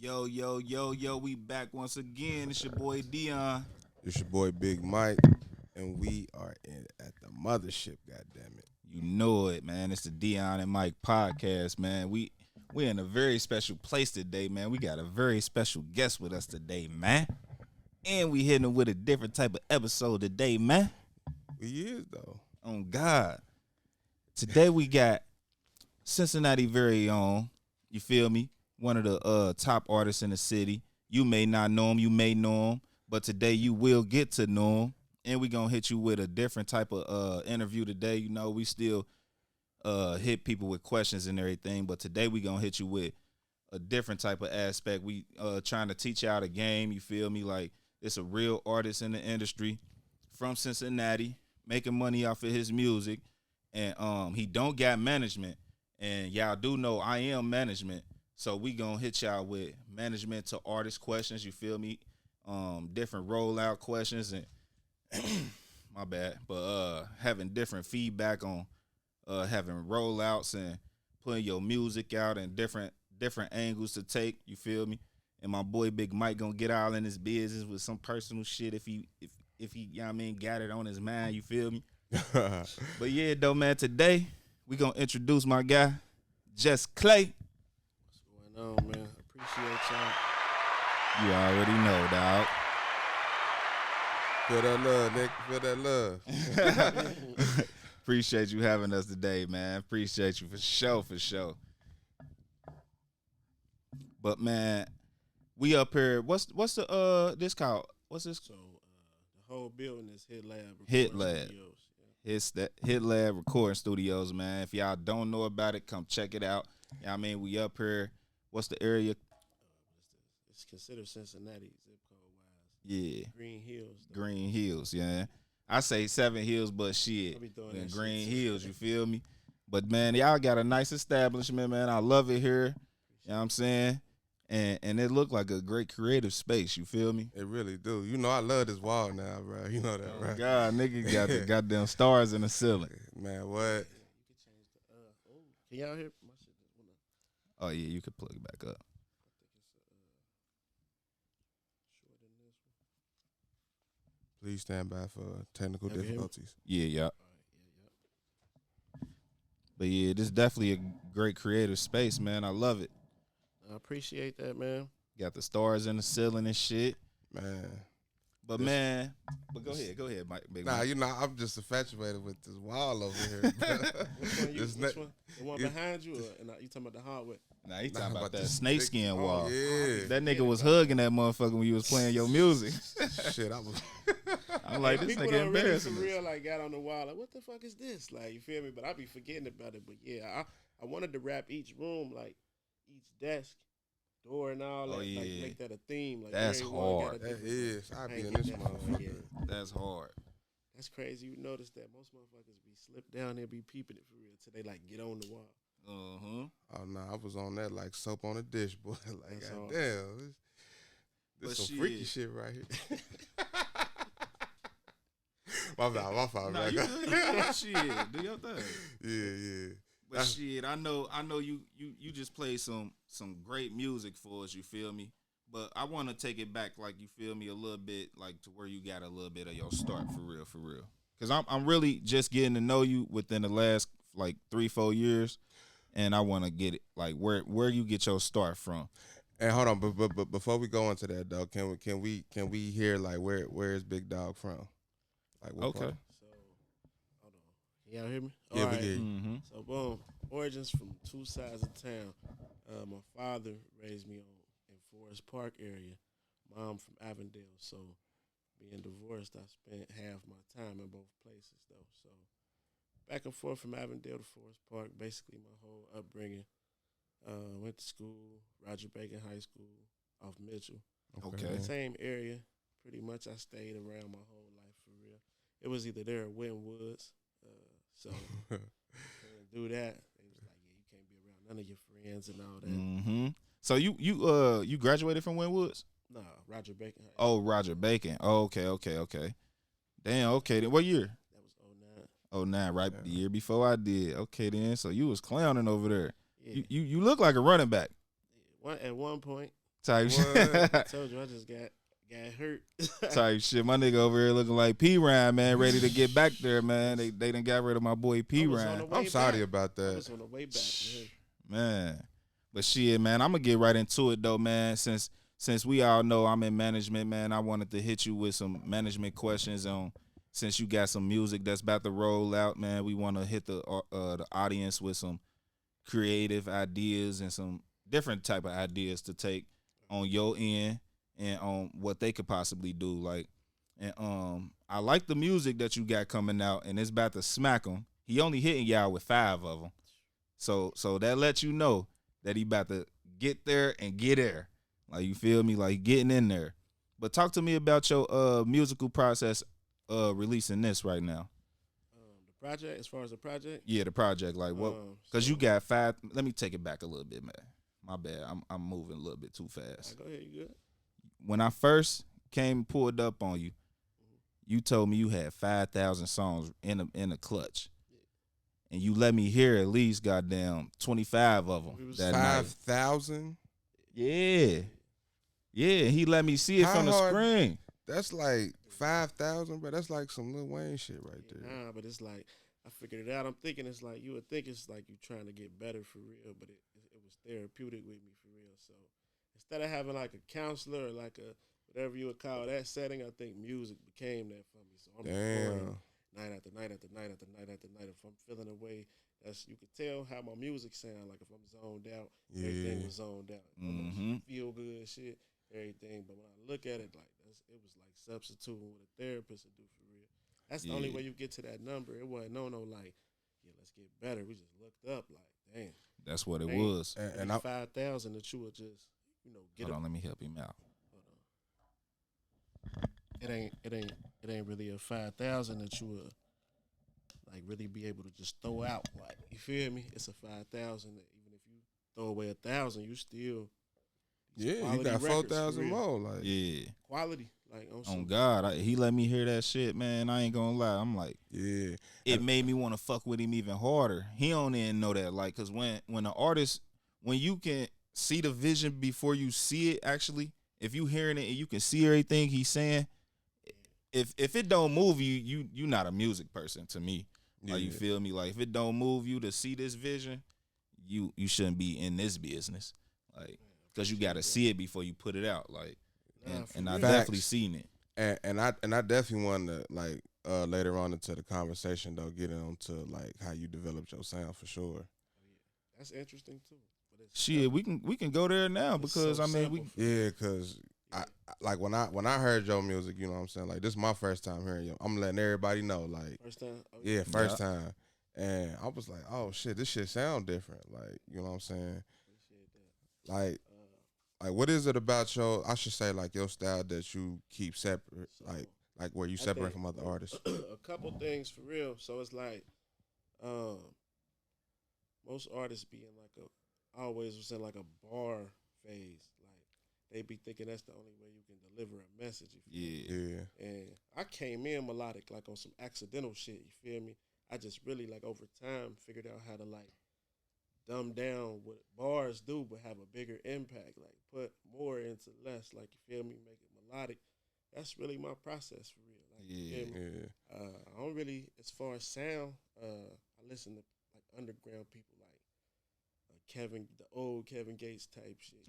Yo, yo, yo, yo, we back once again. It's your boy Dion. It's your boy Big Mike, and we are in at the mothership. Goddamn it! You know it, man. It's the Dion and Mike podcast, man. We're in a very special place today, man. We got a very special guest with us today, man. And we hitting with a different type of episode today, man. He is though. On God. Today we got Cincinnati very own, you feel me? One of the top artists in the city. You may not know him, you may know him, but today you will get to know him. And we gonna hit you with a different type of interview today. You know, we still hit people with questions and everything, but today we gonna hit you with a different type of aspect. We trying to teach you out a game, you feel me? Like, it's a real artist in the industry from Cincinnati, making money off of his music. And he don't got management. And y'all do know I am management. So we gonna hit y'all with management to artist questions, you feel me? Different rollout questions and my bad. But having different feedback on having rollouts and putting your music out and different angles to take, you feel me? And my boy Big Mike gonna get all in his business with some personal shit if he you know what I mean, got it on his mind, you feel me? But yeah, though, man, today we gonna introduce my guy, Jus Clay. What's going on, man? Appreciate y'all. You already know, dog. Feel that love, Nick. Feel that love. Appreciate you having us today, man. Appreciate you for sure. But man, we up here. What's the this called? What's this? So the whole building is Hitlab. Hitlab. Studios. It's that Hitlab Recording Studios, man. If y'all don't know about it, come check it out. You know what I mean, we up here. What's the area? It's considered Cincinnati zip code wise. Yeah. Green Hills. Though. Green Hills, yeah. I say 7 Hills, but shit, I be throwing in that Green shit. Hills, you feel me? But man, y'all got a nice establishment, man. I love it here. You know what I'm saying? And it looked like a great creative space, you feel me? It really do. You know I love this wall now, bro. You know that, Oh right? God, nigga got the goddamn stars in the ceiling. Man, what? You can change the can y'all hear my shit? Just wanna, Oh yeah, you could plug it back up. I think it's shorter than this one. Please stand by for technical Y'all can hear me? Yeah, difficulties. yeah. All right, yeah. But yeah, this is definitely a great creative space, man. I love it. I appreciate that, man. Got the stars in the ceiling and shit. Man. But man, go ahead, Mike. Big Nah, Mike. you know, I'm just infatuated with this wall over here. Which one? This Which ne- one? The one Yeah. behind you? Or, you talking about the hardware? Nah, he Nah, talking about about that this snakeskin big- wall. Yeah. That nigga was hugging that motherfucker when you was playing your music. Shit, I was. I'm like, this People nigga don't really embarrassing for us. real like got on the wall like, what the fuck is this? Like, you feel me? But I be forgetting about it. But yeah, I wanted to wrap each room, like each desk, door and all that, Oh, like yeah. make that a theme. Like That's everyone got hard. a That different- is. I I be ain't in get this that far motherfucker. yet. That's hard. That's crazy. You notice that most motherfuckers be slipped down there, be peeping it for real till they like get on the wall. Uh-huh. Oh no, I was on that like soap on a dish, boy. Like, That's all. goddamn, But this some shit. freaky shit right here. my fault, Nah, man. you good. Shit, do your thing. Yeah. But shit, I know you just played some great music for us, you feel me? But I want to take it back, like, you feel me, a little bit, like, to where you got a little bit of your start, for real. Because I'm really just getting to know you within the last, like, 3-4 years, and I want to get it, like, where you get your start from. And hold on, but before we go into that though, can we hear like where is Big Dog from? Like what Okay. part? So, hold on. Can y'all hear me? Yeah, All we right. get you. Mm-hmm. So boom, origins from two sides of town. My father raised me in Forest Park area. Mom from Avondale. So being divorced, I spent half my time in both places though. So back and forth from Avondale to Forest Park, basically my whole upbringing. Went to school, Roger Bacon High School, off Mitchell. Okay. Same area. Pretty much I stayed around my whole life for real. It was either there or Wynwoods. So couldn't do that. They was like, yeah, you can't be around none of your friends and all that. Mm-hmm. So you graduated from Wynwoods? Nah, Roger Bacon. Oh, Roger Bacon. Oh, okay. Damn, okay. Then what year? That was 09. Oh, 09, right? Yeah. The year before I did. Okay, then. So you was clowning over there. Yeah. You look like a running back. At one point, Type What? I shit. told you I just got hurt. Type shit. My nigga over here looking like P Ryan, man, ready to get back there, man. They done got rid of my boy P I was on Ryan. the way I'm sorry back. about I that. was on the way back, Man. But shit, man, I'm gonna get right into it though, man. Since we all know I'm in management, man, I wanted to hit you with some management questions on since you got some music that's about to roll out, man. We want to hit the audience with some creative ideas and some different type of ideas to take on your end and on what they could possibly do. Like, and I like the music that you got coming out, and it's about to smack him. He only hitting y'all with 5 of them, so that lets you know that he about to get there and get there. Like, you feel me? Like, getting in there. But talk to me about your musical process releasing this right now. The project, as far as the project, Yeah, the project. Like, what? Because so- you got 5. Let me take it back a little bit, man. My bad. I'm moving a little bit too fast. Go ahead, you good? When I first came and pulled up on you, you told me you had 5,000 songs in a clutch. And you let me hear at least goddamn 25 of them that night. 5,000? Yeah. Yeah, he let me see it How from the hard- screen. That's like 5,000, bro. That's like some Lil Wayne shit right there. Nah, but it's like I figured it out. I'm thinking it's like you would think it's like you trying to get better for real, but it was therapeutic with me for real. So instead of having like a counselor or like a whatever you would call that setting, I think music became that for me. So I'm recording night after night after night after night after night. If I'm feeling away, you could tell how my music sound. Like if I'm zoned out, everything was zoned out. If I'm on some feel good shit, everything. But when I look at it, like it was like substituting what a therapist would do for real. That's the only way you get to that number. It wasn't no like, yeah, let's get better. We just looked up like, damn. That's what it was. And I 5,000 that you would just, get Hold up. on, let me help him out. It ain't really a 5,000 that you would like really be able to just throw out. Like, you feel me? It's a 5,000 that even if you throw away 1,000, you still you quality got records, 4,000 for real. more. Like Yeah. Quality, like on On some God, he let me hear that shit, man. I ain't gonna lie. I'm like, yeah. it made me want to fuck with him even harder. He don't even know that, like, cause when an artist, when you can see the vision before you see it, actually, if you hearing it and you can see everything he's saying, if it don't move you not a music person to me. Like, you feel me? Like, if it don't move you to see this vision, you shouldn't be in this business. Like, cause you gotta see it before you put it out. Like, and I definitely seen it. And I definitely want to like later on into the conversation though get onto like how you developed your sound for sure. That's interesting too. But it's Shit, we can go there now because so I mean we simple for Yeah, cause I like when I heard your music, you know what I'm saying? Like this is my first time hearing you. I'm letting everybody know, like first time. Oh, yeah, first time. And I was like, oh shit, this shit sound different. Like, you know what I'm saying? Appreciate that. Like what is it about I should say like your style that you keep separate, like where you I separate think from other artists? a couple things for real. So it's like, most artists be in like always was in like a bar phase. Like they be thinking that's the only way you can deliver a message. You feel me? Yeah. And I came in melodic, like on some accidental shit. You feel me? I just really like over time figured out how to like dumb down what bars do, but have a bigger impact. Like put more into less. Like, you feel me? Make it melodic. That's really my process for real. Like, you feel me? I don't really, as far as sound, I listen to like underground people like the old Kevin Gates type shit.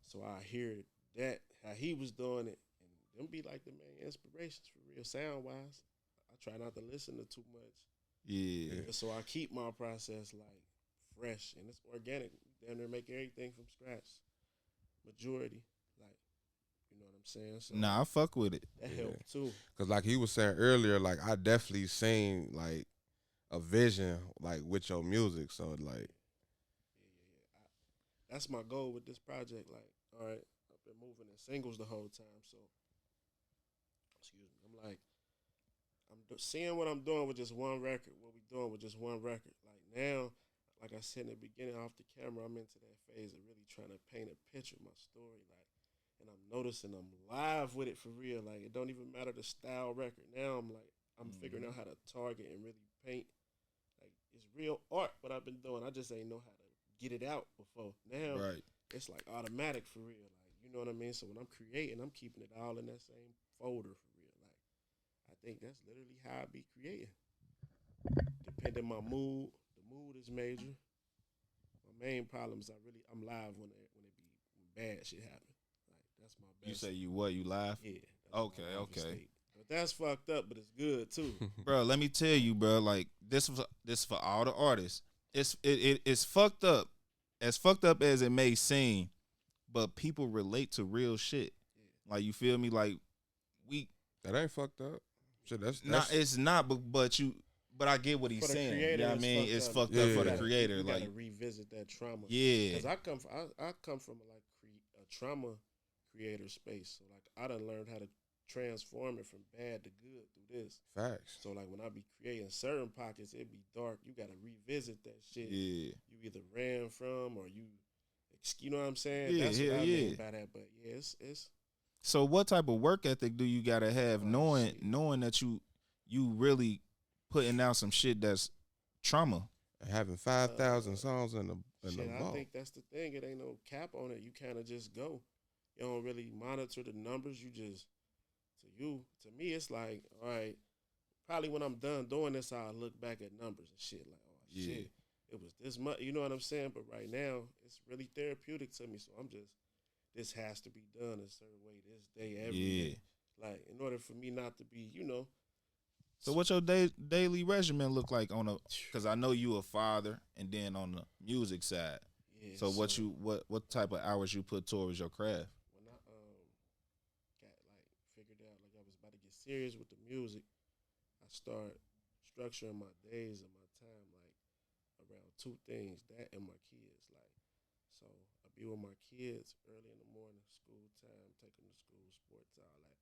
So I hear that how he was doing it, and them be like the main inspirations for real sound wise. I try not to listen to too much. Yeah. So I keep my process like fresh and it's organic. Damn near make everything from scratch. Majority, like, you know what I'm saying? So Nah, I fuck with it. that helped too. Cause like he was saying earlier, like I definitely seen like a vision like with your music. So like That's my goal with this project. Like, all right, I've been moving in singles the whole time. So, excuse me. I'm like, seeing what I'm doing with just one record, what we doing with just one record. Like now, like I said in the beginning off the camera, I'm into that phase of really trying to paint a picture of my story. Like, and I'm noticing I'm live with it for real. Like, it don't even matter the style record. Now I'm figuring out how to target and really paint. Like, it's real art what I've been doing. I just ain't know how to get it out before. Now Right. it's like automatic for real. Like, You know what I mean? So when I'm creating, I'm keeping it all in that same folder for real. Like, I think that's literally how I be creating. Depending on my mood, the mood is major. My main problem is I'm live when bad shit happen. Like that's my best. You say you what? You live? Yeah. Okay, okay. State. But that's fucked up, but it's good too. Bro, let me tell you, bro. Like this for all the artists. It's fucked up. As fucked up as it may seem, but people relate to real shit. Yeah. Like you feel me? Like that ain't fucked up. Shit, that's not. It's not. But I get what he's saying. Creator, you know what I mean? It's fucked up for the creator. You like gotta revisit that trauma. Yeah. Because I come from a trauma creator space. So like I done learned how to transform it from bad to good through this. Facts. So like when I be creating certain pockets, it be dark. You gotta revisit that shit. Yeah. You either ran from or you know what I'm saying? Yeah, That's what I yeah. mean by that. But yeah, it's. So what type of work ethic do you gotta have, knowing that you really putting out some shit that's trauma? Having 5,000 songs in the vault. I think that's the thing. It ain't no cap on it. You kind of just go. You don't really monitor the numbers. You just to me, it's like, all right. Probably when I'm done doing this, I'll look back at numbers and shit. Like, oh shit, it was this much. You know what I'm saying? But right now, it's really therapeutic to me. So I'm just, this has to be done a certain way this day, every day. Like, in order for me not to be, So what's your daily regimen look like because I know you a father, and then on the music side. Yeah, so what type of hours you put towards your craft? When I got figured out I was about to get serious with the music, I start structuring my days and my time around two things, that and my kids. So I be with my kids early in the morning, school time, take them to school, sports, all that.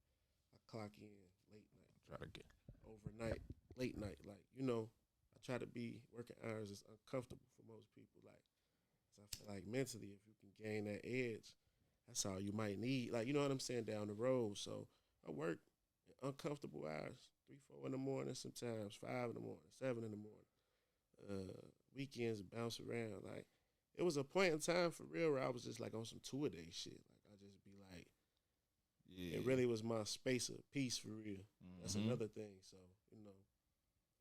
I clock in late night. Try to get overnight, late night. I try to be working hours is uncomfortable for most people. So I feel like mentally, if you can gain that edge, that's all you might need. You know what I'm saying, down the road. So I work uncomfortable hours, 3, 4 in the morning, sometimes 5 in the morning, 7 in the morning. Weekends bounce around. It was a point in time for real where I was just on some two-a-day shit. I just be like, it really was my space of peace for real. Mm-hmm. That's another thing. So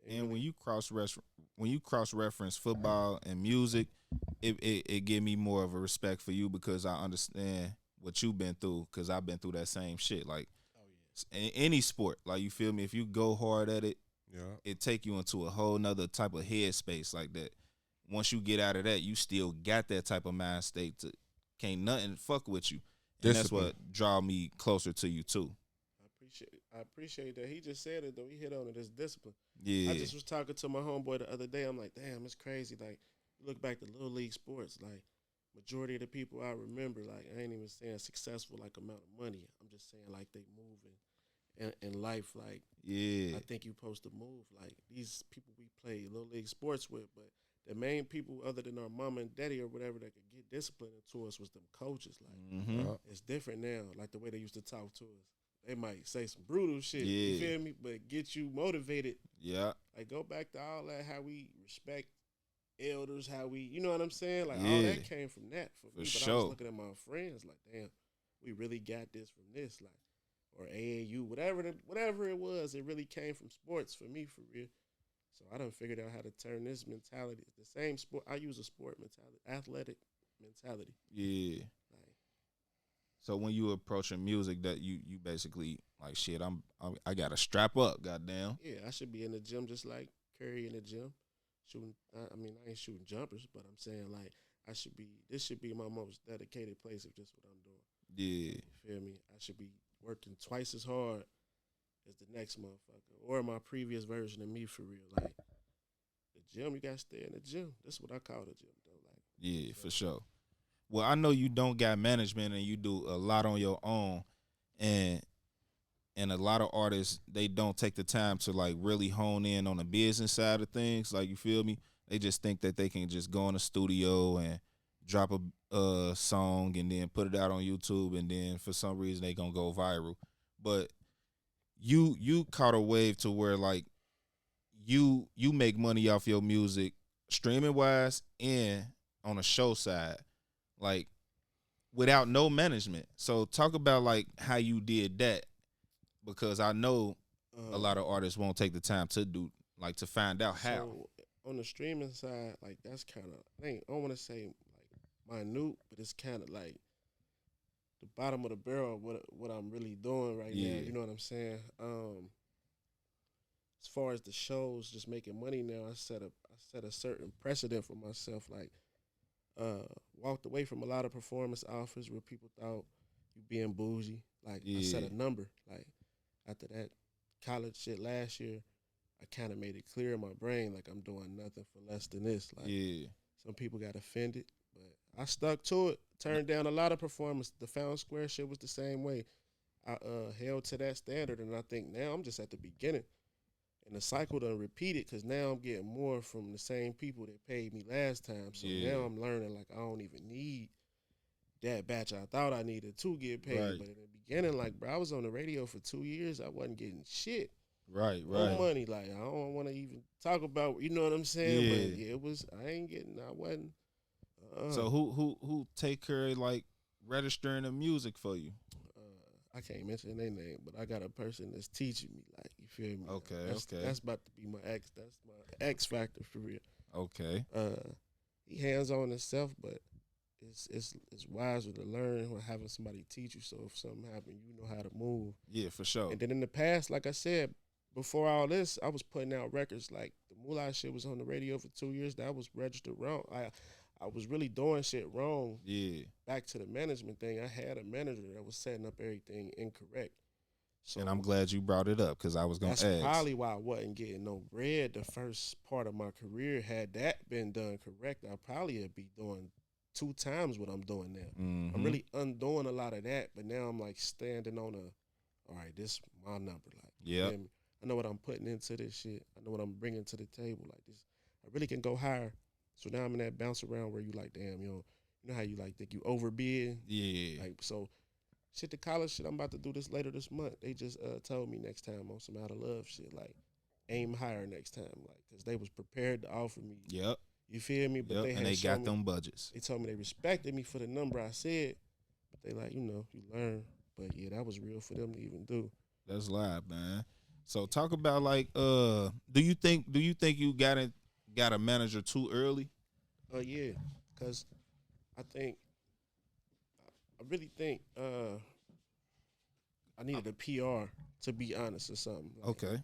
And when you cross reference football and music, it give me more of a respect for you because I understand what you've been through because I've been through that same shit. In any sport, you feel me? If you go hard at it, it take you into a whole nother type of headspace like that. Once you get out of that, you still got that type of mind state to can't nothing fuck with you. And discipline. That's what draw me closer to you too. I appreciate that. He just said it though. He hit on it. It's discipline. Yeah. I just was talking to my homeboy the other day. I'm like, damn, it's crazy. Look back to little league sports. Majority of the people I remember, I ain't even saying successful amount of money. I'm just saying they moving in life. I think you supposed to move. These people we play little league sports with, but the main people other than our mama and daddy or whatever that could get discipline into us was them coaches. It's different now. The way they used to talk to us. They might say some brutal shit, you feel me? But get you motivated. Yeah. Go back to all that, how we respect elders, how we, you know what I'm saying? All that came from that for me. But sure. I was looking at my friends damn, we really got this from this, or AAU, whatever it was, it really came from sports for me, for real. So I done figured out how to turn this mentality, the same sport, I use a sport mentality, athletic mentality. Yeah. So when you approaching music, that you basically shit, I gotta strap up, goddamn. Yeah, I should be in the gym just like Curry in the gym, shooting. I ain't shooting jumpers, but I'm saying this should be my most dedicated place if this is what I'm doing. Yeah, you feel me? I should be working twice as hard as the next motherfucker or my previous version of me for real. The gym, you gotta stay in the gym. That's what I call the gym though. Yeah, for sure. Well, I know you don't got management and you do a lot on your own, and a lot of artists, they don't take the time to really hone in on the business side of things. You feel me? They just think that they can just go in the studio and drop a song and then put it out on YouTube, and then for some reason they gonna go viral. But you caught a wave to where you make money off your music streaming wise and on a show side. without no management. So talk about like how you did that, because I know a lot of artists won't take the time to do like to find out how. So on the streaming side, like that's kind of I don't want to say like minute, but it's kind of like the bottom of the barrel of what I'm really doing right now. You know what I'm saying? As far as the shows, just making money now, I set a certain precedent for myself. Like, walked away from a lot of performance offers where people thought you being bougie. Like, I set a number. Like, after that college shit last year, I kind of made it clear in my brain, like, I'm doing nothing for less than this. Like, some people got offended, but I stuck to it. Turned down a lot of performance. The Found Square shit was the same way. I held to that standard, and I think now I'm just at the beginning. And the cycle done repeated because now I'm getting more from the same people that paid me last time. So now I'm learning, like, I don't even need that batch I thought I needed to get paid. Right. But in the beginning, like, bro, I was on the radio for 2 years. I wasn't getting shit. Right. No money. Like, I don't want to even talk about, you know what I'm saying? But yeah, I wasn't. So who take care of, like, registering the music for you? I can't mention their name, but I got a person that's teaching me. Like, you feel me? Okay. That's about to be my X. That's my X factor for real. Okay. He hands on himself, but it's wiser to learn when having somebody teach you. So if something happens, you know how to move. Yeah, for sure. And then in the past, like I said, before all this, I was putting out records. Like the Moolah shit was on the radio for 2 years. That was registered wrong. I was really doing shit wrong. Yeah. Back to the management thing, I had a manager that was setting up everything incorrect. So And I'm glad you brought it up because I was going to ask. That's probably why I wasn't getting no bread the first part of my career. Had that been done correct, I probably would be doing 2 times what I'm doing now. Mm-hmm. I'm really undoing a lot of that, but now I'm like standing on all right, this my number. Like, yeah, I know what I'm putting into this shit. I know what I'm bringing to the table. Like this, I really can go higher. So now I'm in that bounce around where you like, damn, you know how you like think you overbid? Yeah. Like, so shit, the college shit, I'm about to do this later this month. They just told me next time on some out of love shit, like, aim higher next time, like, because they was prepared to offer me. Yep. You feel me? But they got them budgets. They told me they respected me for the number I said, but they like, you learn. But yeah, that was real for them to even do. That's live, man. So talk about like, do you think you got a manager too early? Yeah, because I really think I needed a PR, to be honest, or something. Like, Okay.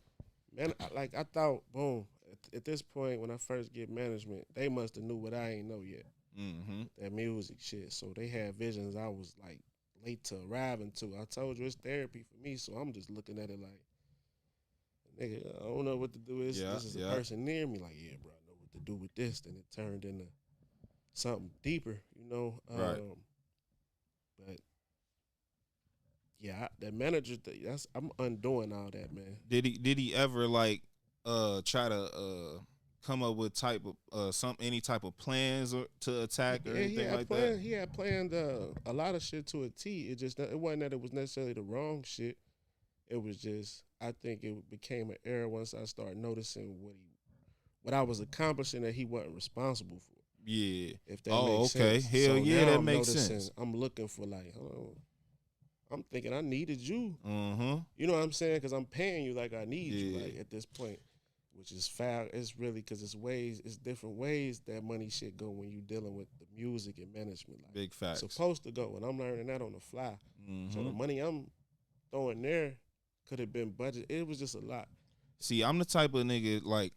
Man, I thought, boom, at this point when I first get management, they must have knew what I ain't know yet. Mm-hmm. That music shit. So they had visions I was like late to arriving to. I told you it's therapy for me, so I'm just looking at it like, nigga, I don't know what to do. This is a person near me. Like, yeah, bro, I know what to do with this. Then it turned into something deeper, Right. But yeah, that manager thing, I'm undoing all that, man. Did he ever like try to come up with any type of plans or to attack or anything like that? He had planned a lot of shit to a T. It wasn't that it was necessarily the wrong shit. It was just, I think it became an error once I started noticing what I was accomplishing that he wasn't responsible for. Yeah. If that makes sense. Hell so yeah, that I'm makes sense. I'm looking for like, hold on. I'm thinking I needed you. Mm-hmm. You know what I'm saying? Because I'm paying you like I need you, like at this point, which is foul. It's really because it's different ways that money shit go when you dealing with the music and management. Like, big facts. Supposed to go, and I'm learning that on the fly. Mm-hmm. So the money I'm throwing there could have been budget. It was just a lot. See, I'm the type of nigga, like,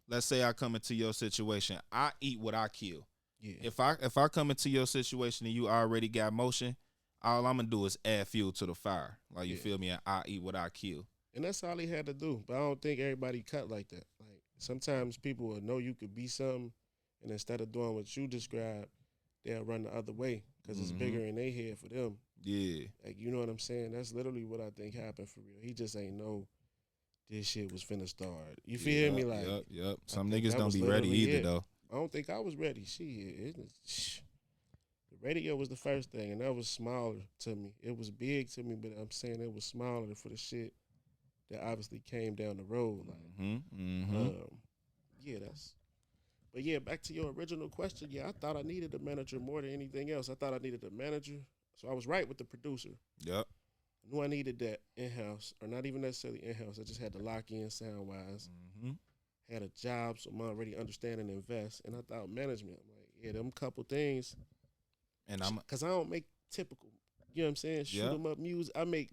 let's say I come into your situation, I eat what I kill. Yeah. If I come into your situation and you already got motion, all I'm gonna do is add fuel to the fire. Like, you feel me? I eat what I kill. And that's all he had to do. But I don't think everybody cut like that. Like, sometimes people will know you could be something, and instead of doing what you described, they'll run the other way because it's bigger in their head for them. Yeah. Like, you know what I'm saying? That's literally what I think happened for real. He just ain't know this shit was finna start. You feel me? Like, Yep. Some niggas don't be ready either, though. I don't think I was ready. The radio was the first thing, and that was smaller to me. It was big to me, but I'm saying it was smaller for the shit that obviously came down the road. Like, But yeah, back to your original question. Yeah, I thought I needed a manager more than anything else. I thought I needed a manager, So I was right with the producer. Yep. I knew I needed that in-house, or not even necessarily in-house. I just had to lock in sound-wise. Mm-hmm. Had a job, so I'm already understanding and invest. And I thought management. I'm like, yeah, them couple things. And Because I don't make typical, you know what I'm saying, shoot 'em up music. I make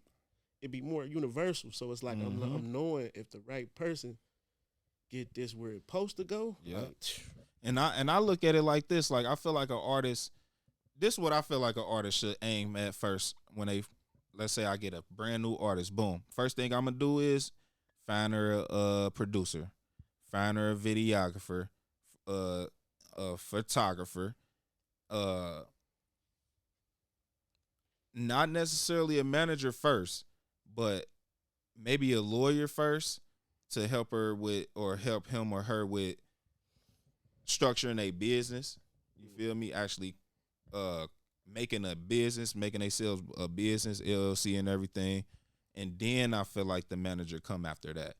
it be more universal. So it's like I'm knowing if the right person get this where it's supposed to go. Yeah. Like, and I look at it like this. Like, I feel like an artist, this is what I feel like an artist should aim at first when they, let's say I get a brand new artist. Boom. First thing I'm going to do is find her a producer, find her a videographer, a photographer, not necessarily a manager first, but maybe a lawyer first to help her with, or help him or her with structuring a business. You feel me? Actually making a business, making themselves a business, LLC and everything. And then I feel like the manager come after that.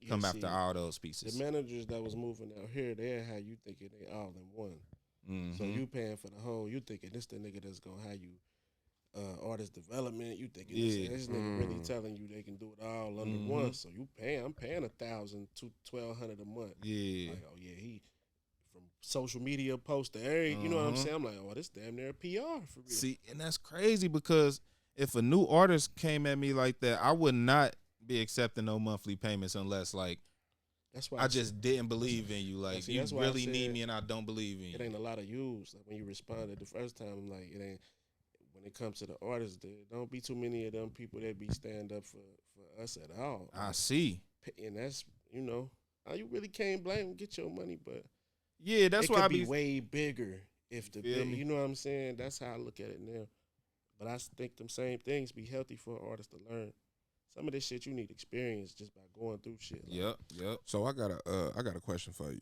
Come after all those pieces. The managers that was moving out here, they had you thinking they all in one. Mm-hmm. So you paying for the whole, you thinking this the nigga that's gonna have you artist development, you thinking this nigga really telling you they can do it all under one. So I'm paying $1,000 to $1,200 a month. Yeah. Like, oh yeah, he from social media post to every, you know what I'm saying? I'm like, oh, this damn near PR for real. See, and that's crazy because if a new artist came at me like that, I would not be accepting no monthly payments unless like that's why I just didn't believe in you. Like, see, you that's why really I said need me and I don't believe in you. It ain't a lot of use. Like when you responded the first time, I'm like, it ain't. When it comes to the artists, there don't be too many of them people that be stand up for us at all. I see. And that's, you know, you really can't blame them, get your money, but yeah, that's why I be way bigger if the Feel me? you know what I'm saying? That's how I look at it now. But I think them same things be healthy for an artist to learn. Some of this shit you need experience just by going through shit. Like, Yep. So I got a question for you.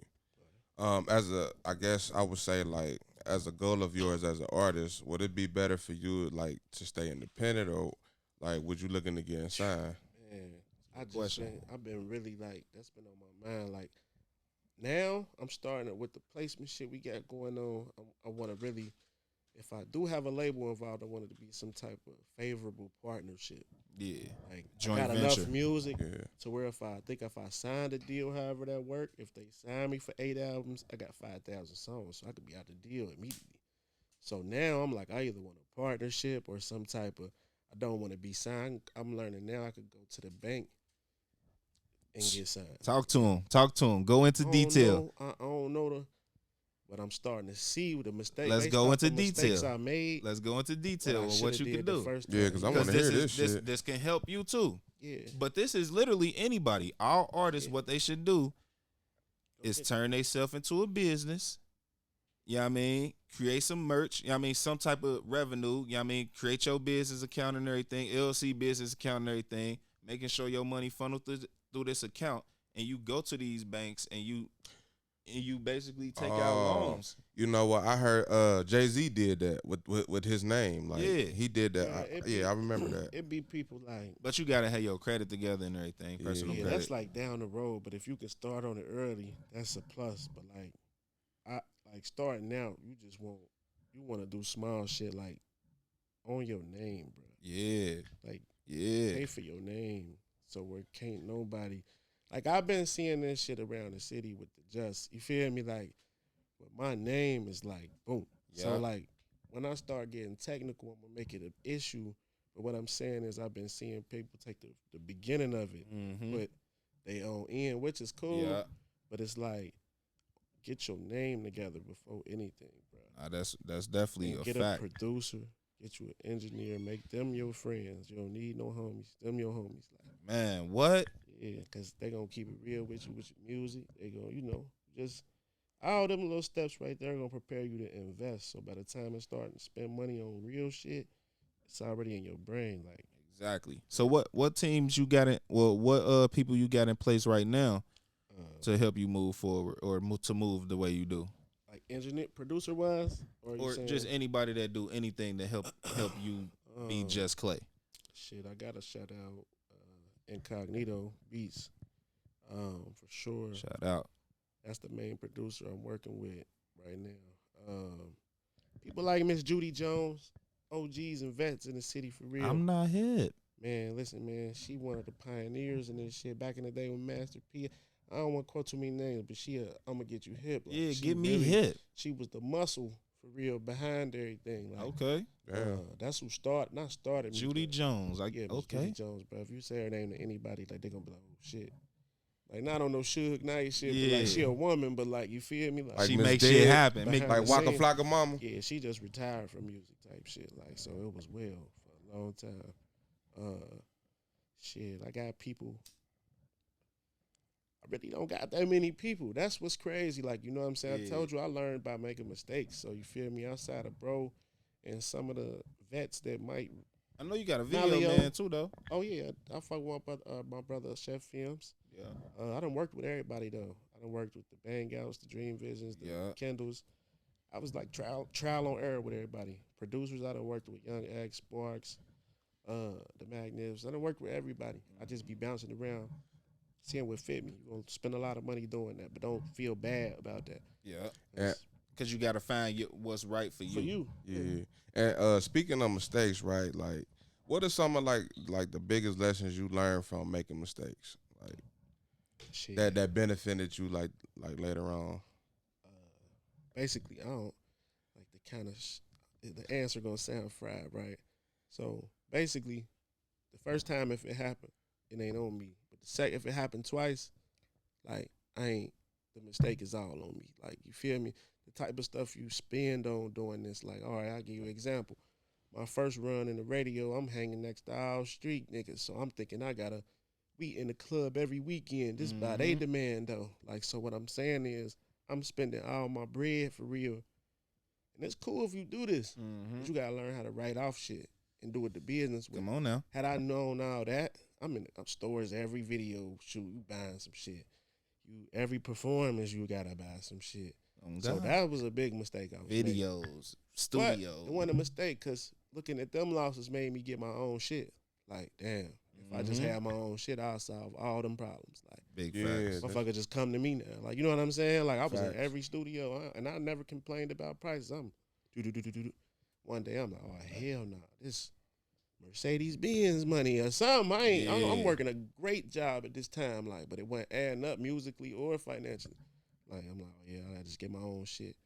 I guess I would say like as a goal of yours as an artist, would it be better for you like to stay independent or like would you looking to get inside? Man, I've been really like that's been on my mind. Like now I'm starting with the placement shit we got going on. I want to really, if I do have a label involved, I want it to be some type of favorable partnership. Yeah. Like Joint I got venture. enough music to where if I signed a deal, however that work, if they sign me for 8 albums, I got 5,000 songs, so I could be out the deal immediately. So now I'm like, I either want a partnership or some type of, I don't want to be signed. I'm learning now I could go to the bank and get signed. Talk to him. Go into detail. I don't know but I'm starting to see the mistakes. Let's go into mistakes detail. I made. Let's go into detail on what you can do. Yeah, because I want to hear this shit. This can help you too. Yeah. But this is literally anybody. All artists, what they should do is turn themselves into a business. You know what I mean? Create some merch. You know what I mean? Some type of revenue. You know what I mean? Create your business account and everything. LLC business account and everything. Making sure your money funnel through this account. And you go to these banks and you basically take out loans. You know what? I heard Jay-Z did that with his name. Like, Yeah. he did that. I remember that. It be people like. But you gotta have your credit together and everything. Personal Yeah, credit. that's like down the road. But if you can start on it early, that's a plus. But like, starting out, you want to do small shit like on your name, bro. Yeah. Like, yeah. Pay for your name so where can't nobody. Like, I've been seeing this shit around the city with the Just. You feel me? Like, but my name is like, boom. Yeah. So, like, when I start getting technical, I'm going to make it an issue. But what I'm saying is I've been seeing people take the beginning of it, but they own end, which is cool. Yeah. But it's like, get your name together before anything, bro. That's definitely a get fact. Get a producer, get you an engineer, make them your friends. You don't need no homies. Them your homies. Like, man, what? Yeah, because they going to keep it real with you with your music. They going to, just all them little steps right there going to prepare you to invest. So by the time it's starting to spend money on real shit, it's already in your brain. Like, exactly. So what teams you got in? Well, what people you got in place right now to help you move forward or to move the way you do? Like engineer, producer wise, or just anybody that do anything to help you be Jus Clay. Shit, I gotta shout out Incognito Beats, for sure. Shout out. That's the main producer I'm working with right now. People like Miss Judy Jones. OGs and vets in the city for real. I'm not hip. Man, listen, man, she one of the pioneers in this shit back in the day with Master P. I don't want to quote too many names, but I'm going to get you hip. Like, Yeah, she get me really, hip. She was the muscle for real behind everything. Like, Okay. That's who started me. Judy Jones. Yeah, okay. Judy Jones, bro. If you say her name to anybody, like, they going to be like, oh, shit. Like, not on no Suge Knight shit, but like, she a woman, but like, you feel me? Like she Miss makes Dead, shit happen. behind Like the Waka scenes. Flocka Mama. Yeah, she just retired from music type shit. Like, so it was well for a long time. Shit, I got people. I really don't got that many people. That's what's crazy. Like, you know what I'm saying? Yeah. I told you I learned by making mistakes. So you feel me? Outside of bro and some of the vets that might. I know you got a video Malio. man too though. Oh yeah, I fuck with my brother Chef Films. Yeah. I done worked with everybody though. I done worked with the Bang Outs, the Dream Visions, the Yeah. Kendalls. I was like trial on error with everybody. Producers, I done worked with Young X, Sparks, the Magnus. I done worked with everybody. I just be bouncing around, seeing what fit me. You're gonna spend a lot of money doing that, but don't feel bad about that. Yeah. That's Cause you gotta find what's right for you. for you. Yeah. And speaking of mistakes, right? Like, what are some of like the biggest lessons you learned from making mistakes? Like Shit. that benefited you like later on. Basically, I don't like the kind of the answer gonna sound fried, right? So basically, the first time if it happened, it ain't on me. But the second if it happened twice, like the mistake is all on me. Like, you feel me? The type of stuff you spend on doing this, like, all right, I'll give you an example. My first run in the radio, I'm hanging next to all street niggas. So I'm thinking we in the club every weekend. This by they demand though. Like, so what I'm saying is I'm spending all my bread for real. And it's cool if you do this. But you gotta learn how to write off shit and do it the business way. Come on now. Had I known all that, I'm in the stores every video shoot, you buying some shit. Every performance you gotta buy some shit. Oh, So God. that was a big mistake I was making. Videos, But studios. it wasn't a mistake because looking at them losses made me get my own shit. Like, damn, if I just had my own shit, I'll solve all them problems. Like, Big Yeah. facts. motherfucker just come to me now. Like, you know what I'm saying? Like, I was Facts. in every studio and I never complained about prices. I'm do. One day I'm like, oh, hell no. This Mercedes Benz money or something. I'm working a great job at this time, like, but it wasn't adding up musically or financially. Like, I'm like, oh, yeah, I just get my own shit.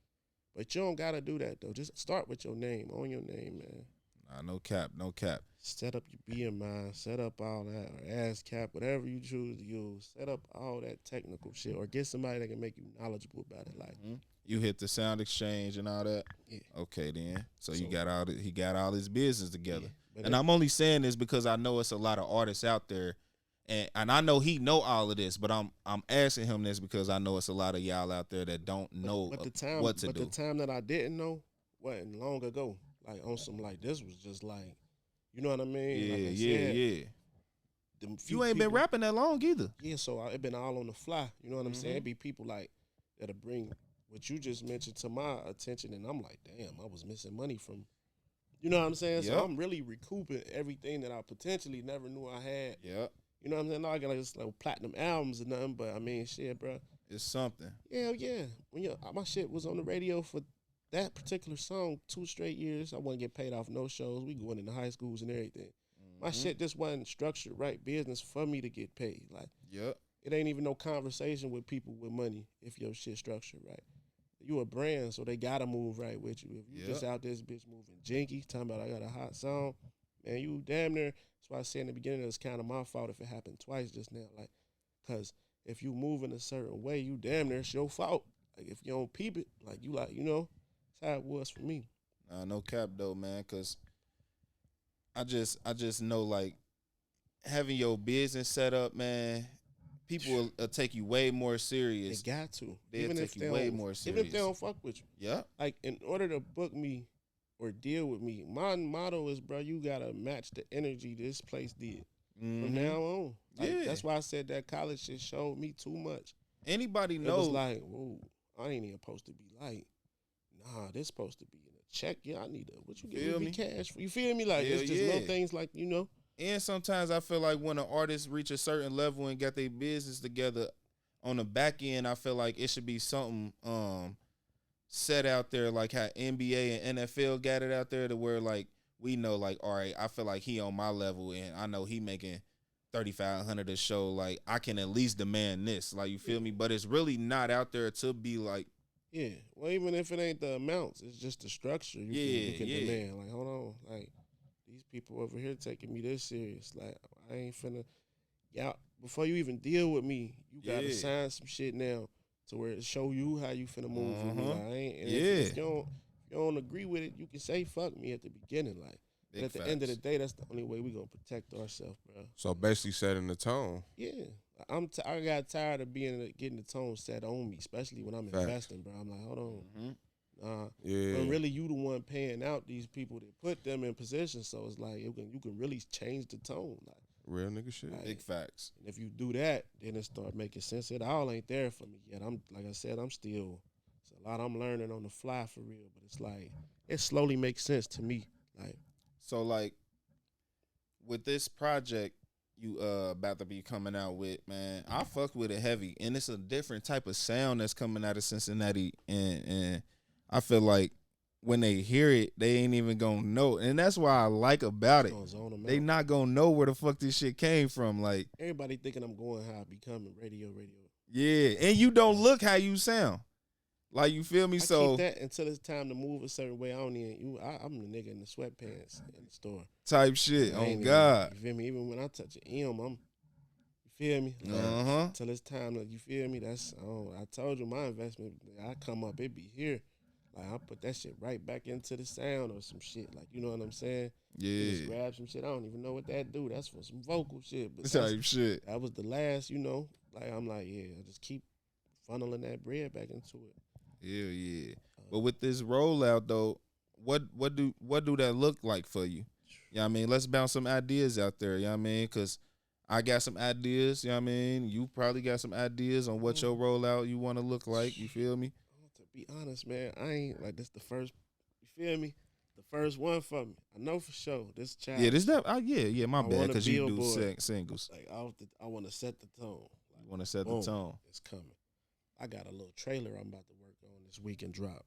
But you don't gotta do that though. Just start with your name, own your name, man. Nah, no cap, no cap. Set up your BMI, set up all that, or ASCAP, whatever you choose to use. Set up all that technical shit, or get somebody that can make you knowledgeable about it. Like, You hit the sound exchange and all that. yeah. Okay, then. So you got he got all his business together. But And I'm only saying this because I know it's a lot of artists out there, and I know he know all of this, but I'm asking him this because I know it's a lot of y'all out there that don't know but the time, what to but do. the time that I didn't know wasn't long ago. Like, on some, like, this was just like, you know what I mean? Like I said, them few You ain't been people- rapping that long either. Yeah, so it been all on the fly. You know what I'm saying? It be people like that'll bring what you just mentioned to my attention, and I'm like, damn, I was missing money from. You know what I'm saying? Yep. So I'm really recouping everything that I potentially never knew I had. Yeah, You know what I'm saying? Not like just like platinum albums or nothing, but I mean, shit, bro. it's something. Yeah. When my shit was on the radio for that particular song 2 straight years, I wasn't get paid off no shows. We going into high schools and everything. My shit just wasn't structured right business for me to get paid. Like, Yep. it ain't even no conversation with people with money if your shit structured right. You a brand, so they gotta move right with you. If you just out this bitch moving jinky, talking about I got a hot song, man, you damn near. That's why I said in the beginning it was kind of my fault if it happened twice just now. Like, cause if you move in a certain way, you damn near it's your fault. Like, if you don't peep it, like, you like, you know, that's how it was for me. No cap though, man, cause I just know, like, having your business set up, man, people will take you way more They serious. got to. They'll take you way more serious. Even if they don't fuck with you. Yeah. Like, in order to book me or deal with me, my motto is, bro, you gotta match the energy this place did from now on. Like, Yeah. that's why I said that college shit showed me too much. Anybody It knows? was like, whoa, I ain't even supposed to be like, nah, this supposed to be in a check. Yeah, I need to. What you Feel give me me? cash for? You feel me? Like, Hell it's just yeah. little things like, you know. And sometimes I feel like when an artist reach a certain level and got their business together, on the back end, I feel like it should be something set out there like how NBA and NFL got it out there to where, like, we know like, all right, I feel like he on my level, and I know he making 3,500 a show. Like, I can at least demand this. Like, you feel me? But it's really not out there to be like. Yeah. Well, even if it ain't the amounts, it's just the structure. You can demand. Like, hold on, like these people over here taking me this serious. Like, I ain't finna. Yeah. Before you even deal with me, you gotta sign some shit now to where it show you how you finna move with me. Like, I ain't. And if you don't agree with it, you can say fuck me at the beginning. Like, but at the end of the day, that's the only way we gonna protect ourselves, bro. So basically, setting the tone. Yeah, I got tired of getting the tone set on me, especially when I'm investing, bro. I'm like, hold on, when really you the one paying out these people that put them in position. So it's like you can really change the tone, like real nigga shit. Big facts. And if you do that, then it start making sense. It all ain't there for me yet. I'm like I said, I'm still. It's a lot I'm learning on the fly for real, but it's like it slowly makes sense to me, like. So like with this project you about to be coming out with, man, I fuck with it heavy, and it's a different type of sound that's coming out of Cincinnati, and I feel like when they hear it, they ain't even gonna know, and that's why I like about it. They not gonna know where the fuck this shit came from. Like everybody thinking I'm going how I becoming radio. Yeah, and you don't look how you sound. Like, you feel me? I So keep that until it's time to move a certain way. I'm the nigga in the sweatpants in the store. Type shit. Oh God. You feel me? Even when I touch an M, you feel me? Until it's time to, you feel me? I told you my investment. I come up, it be here. Like, I put that shit right back into the sound or some shit. Like, you know what I'm saying? Yeah. Just grab some shit. I don't even know what that do. That's for some vocal shit. But type shit. That was the last, Like, I'm like, yeah, I just keep funneling that bread back into it. Yeah. But with this rollout though, what do that look like for you? You know what I mean? Let's bounce some ideas out there, you know what I mean? Cause I got some ideas, you know what I mean? You probably got some ideas on what your rollout you want to look like, you feel me? To be honest, man, I ain't like this the first, you feel me? The first one for me. I know for sure. This child. Yeah, my bad, because you do singles. Like, I want to set the tone. Like, you want to set the tone. It's coming. I got a little trailer I'm about to work on this week and drop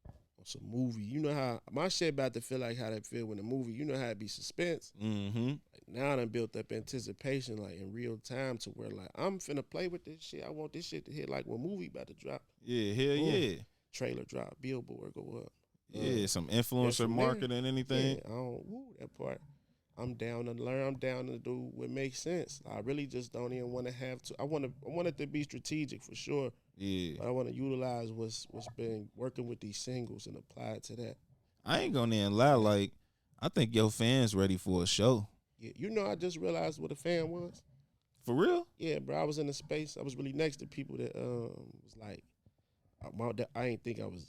on some movie. You know how my shit about to feel like how that feel when the movie. You know how it be suspense. Mm-hmm. Like, now I done built up anticipation like in real time to where like I'm finna play with this shit. I want this shit to hit like when movie about to drop. Yeah, hell yeah. Trailer drop, billboard go up. Yeah, some influencer marketing, anything. Yeah, I don't that part. I'm down to learn. I'm down to do what makes sense. I really just don't even want to have to. I want it to be strategic for sure. Yeah. But I want to utilize what's been working with these singles and apply it to that. I ain't gonna even lie. Like, I think your fans ready for a show. Yeah, I just realized what a fan was. For real? Yeah, bro. I was in a space. I was really next to people that was like, I ain't think I was.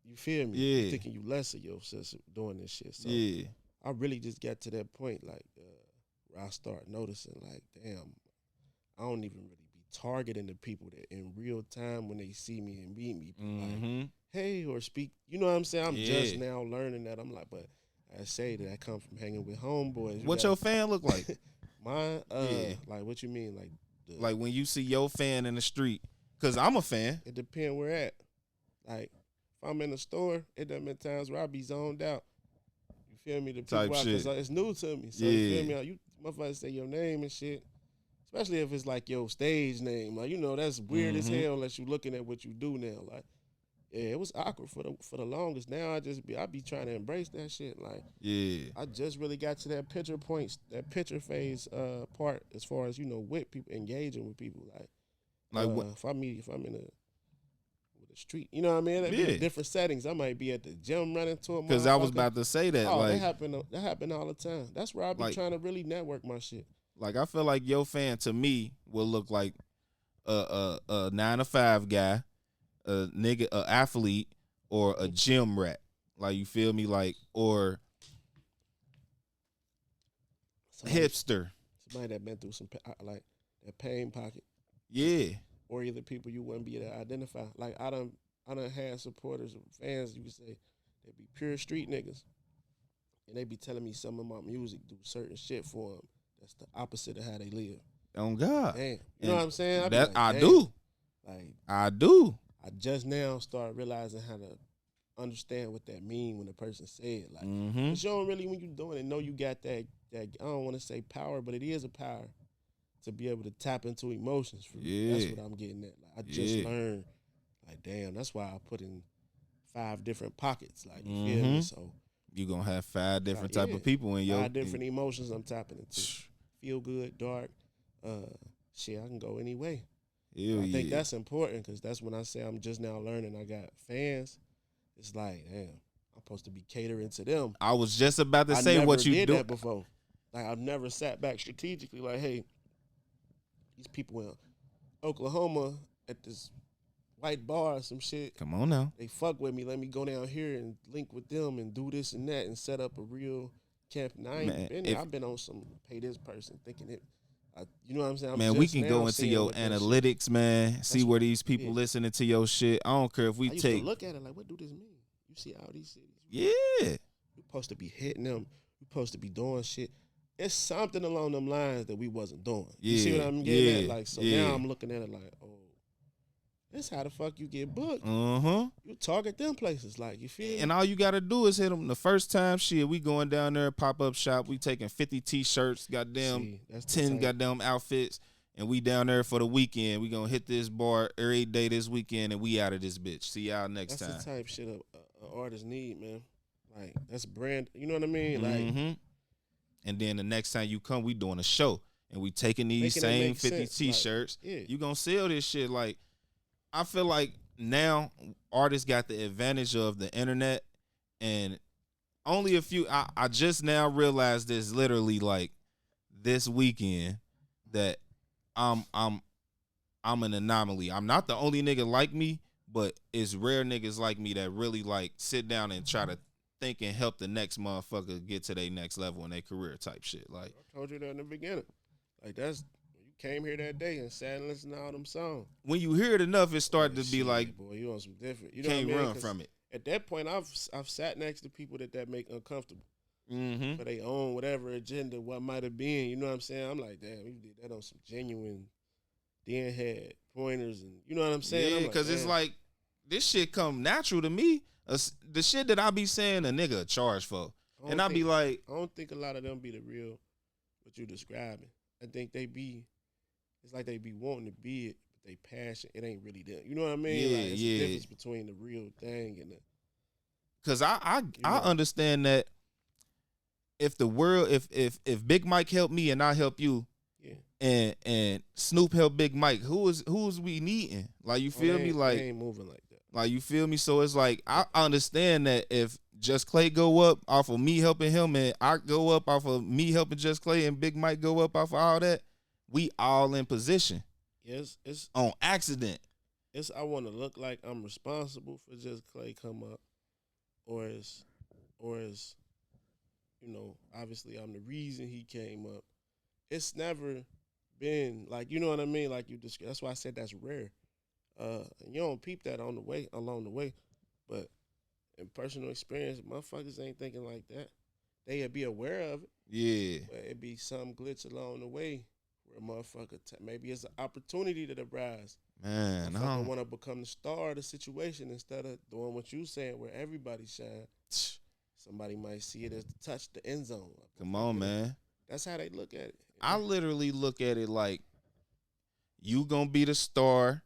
You feel me? Yeah. Thinking you less of yourself doing this shit. So yeah. I really just got to that point, like, where I start noticing, like, damn, I don't even really be targeting the people that in real time when they see me and meet me, like, hey, or speak. You know what I'm saying? I'm just now learning that. I'm like, but I say that I come from hanging with homeboys. What your fan look like? Mine? Like, what you mean? Like when you see your fan in the street, because I'm a fan. It depends where at. Like, if I'm in the store, it done been times where I be zoned out. You feel me? The people because it's new to me. So you feel me? You motherfuckers say your name and shit. Especially if it's like your stage name. Like, that's weird as hell unless you looking at what you do now. Like, yeah, it was awkward for the longest. Now I be trying to embrace that shit. Like, I just really got to that picture phase part as far as, with people, engaging with people. Like if I'm in a street, you know what I mean? That'd be different settings. I might be at the gym running to a motherfucker. Because I was about to say that. Oh, that happened all the time. That's where I be trying to really network my shit. Like, I feel like your fan to me will look like a 9-to-5 guy, a nigga, a athlete, or a gym rat. Like, you feel me? Like, or hipster. Somebody that been through some like that pain pocket. Yeah. Or either people you wouldn't be able to identify. Like, I done had supporters or fans, you could say, they be pure street niggas. And they be telling me some of my music do certain shit for them. That's the opposite of how they live. Oh, God. Damn. You know what I'm saying? I do. Like, I do. I just now start realizing how to understand what that mean when a person say it. Like, Mm-hmm. 'cause you don't really, when you doing it, know you got that I don't want to say power, but it is a power to be able to tap into emotions. For me. That's Yeah. what I'm getting at. Like, I just learned, like, damn, that's why I put in 5 different pockets. Like, you feel me? So You gonna have 5 different type of people in your 5 different emotions I'm tapping into. Feel good, dark, shit, I can go any way. I think that's important because that's when I say I'm just now learning. I got fans. It's like, damn, I'm supposed to be catering to them. I was just about to say never what you did do. that before. Like, I've never sat back strategically like, hey, these people in Oklahoma at this white bar or some shit, Come on now. they fuck with me. Let me go down here and link with them and do this and that and set up a real camp. And I ain't been there. I've been on some pay this person thinking it. You know what I'm saying? I'm Man, we just can now go into seeing your what that analytics, man. See where these people yeah. listening to your shit. I don't care if we I used take. to look at it like, what do this mean? You see all these cities. Yeah. You're supposed to be hitting them. You're supposed to be doing shit. It's something along them lines that we wasn't doing. You see what I'm getting at? Like, so now I'm looking at it like, oh, this how the fuck you get booked. You target them places, like, you feel? And all you gotta do is hit them the first time. Shit, we going down there, pop up shop. We taking 50 t-shirts, goddamn, 10 goddamn outfits, and we down there for the weekend. We gonna hit this bar every day this weekend, and we out of this bitch. See y'all next time. That's the type shit an artist need, man. Like, that's brand. You know what I mean? Like, and then the next time you come, we doing a show, and we taking these same 50 t-shirts. Like, You gonna sell this shit. Like, I feel like now artists got the advantage of the internet, and only a few. I just now realized this literally like this weekend that I'm an anomaly. I'm not the only nigga like me, but it's rare niggas like me that really like sit down and try to think and help the next motherfucker get to their next level in their career type shit. Like, I told you that in the beginning. Like, that's, you came here that day and sat and listened to all them songs. when you hear it enough, it started to be like, boy, you on some different. You know can't what I mean? run from it. At that point, I've sat next to people that make uncomfortable for their own whatever agenda, what might have been. You know what I'm saying? I'm like, damn, you did that on some genuine. Then had pointers and you know what I'm saying? Yeah, because it's like this shit come natural to me. The shit that I be saying a nigga charge for, and I be like, I don't think a lot of them be the real what you describing. I think they be. It's like they be wanting to be it, but they passion. It ain't really them. You know what I mean? Yeah, like, it's the difference between the real thing and the. Because I understand that if the world, if Big Mike helped me and I help you, and Snoop helped Big Mike, who's we needing? Like, you feel me? Like, they ain't moving like that. Like, you feel me? So it's like I understand that if Jus Clay go up off of me helping him, and I go up off of me helping Jus Clay, and Big Mike go up off of all that, we all in position. Yes, it's on accident. It's I want to look like I'm responsible for Jus Clay come up, or as you know, obviously I'm the reason he came up. It's never been like, you know what I mean? Like you described. That's why I said that's rare. You don't peep that along the way, but in personal experience, motherfuckers ain't thinking like that. They'd be aware of it. Yeah. But it'd be some glitch along the way where a motherfucker, maybe it's an opportunity to rise. Man, I want to become the star of the situation instead of doing what you saying where everybody shine. Somebody might see it as to touch the end zone. Come on, man. That's how they look at it. I literally look at it like you gonna be the star.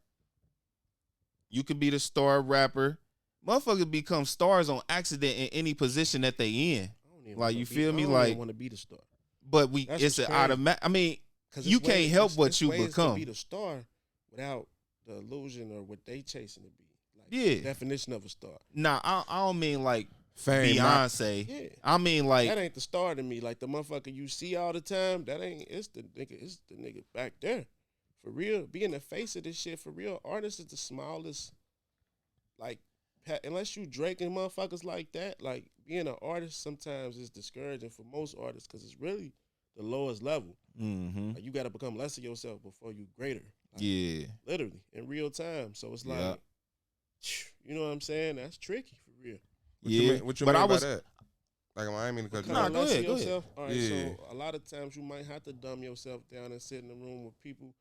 You could be the star rapper. Motherfuckers become stars on accident in any position that they in. Like, you feel me? Like, want to be the star. But it's an automatic. I mean, you can't help what you become. To be the star without the illusion or what they chasing to be. Like, yeah. The definition of a star. Nah, I don't mean like fame, Beyonce. Yeah. I mean like that ain't the star to me. Like the motherfucker you see all the time. That ain't. It's the nigga back there. For real, being the face of this shit, for real, artists is the smallest, like, unless you Drake and motherfuckers like that, like, being an artist sometimes is discouraging for most artists because it's really the lowest level. Mm-hmm. Like, you got to become less of yourself before you greater. Like, yeah. Literally, in real time. So it's like, you know what I'm saying? That's tricky, for real. What you mean by that? Like, I mean, because go ahead. All right, so a lot of times you might have to dumb yourself down and sit in a room with people.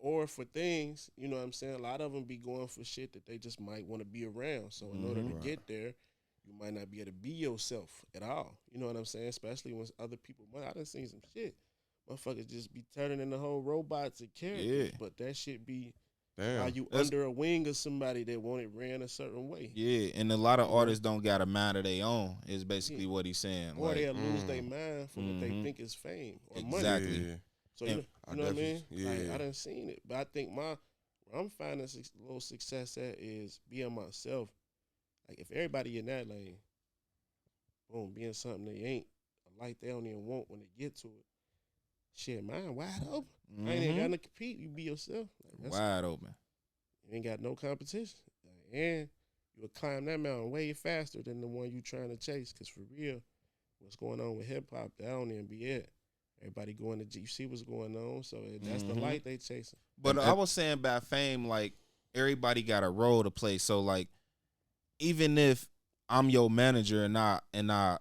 Or for things, you know what I'm saying? A lot of them be going for shit that they just might want to be around. So in order to get there, you might not be able to be yourself at all. You know what I'm saying? Especially when other people. I done seen some shit. Motherfuckers just be turning into whole robots and characters. Yeah. But that shit be Damn. while you under a wing of somebody that want it ran a certain way. Yeah, and a lot of artists don't got a mind of their own. Is basically what he's saying. Or Like, they'll lose their mind from what they think is fame or money. exactly. Yeah. So And you know what I mean? Yeah. Like, I done seen it, but I think where I'm finding a little success at is being myself. Like if everybody in that lane, boom, being something they ain't, a light they don't even want when they get to it. Shit, mine wide open. I ain't even got to compete. You be yourself. Like, Wide open. you ain't got no competition, and you will climb that mountain way faster than the one you trying to chase. Cause for real, what's going on with hip hop, that don't even be it. Everybody going to you see what's going on, so that's the light they chasing. But I was saying about fame, like everybody got a role to play. So like, even if I'm your manager and I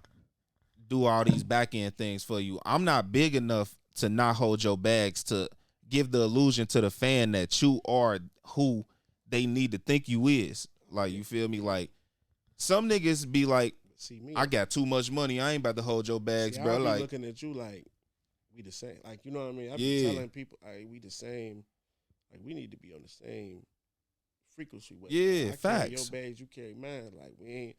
do all these back end things for you, I'm not big enough to not hold your bags to give the illusion to the fan that you are who they need to think you is. Like, you feel me? Like some niggas be like, See me, I got too much money. I ain't about to hold your bags, see, bro. I be Like, looking at you like we the same. Like, you know what I mean? I be telling people, we the same. Like, we need to be on the same frequency with. Yeah, I facts. carry your bags, you carry mine. Like, we ain't.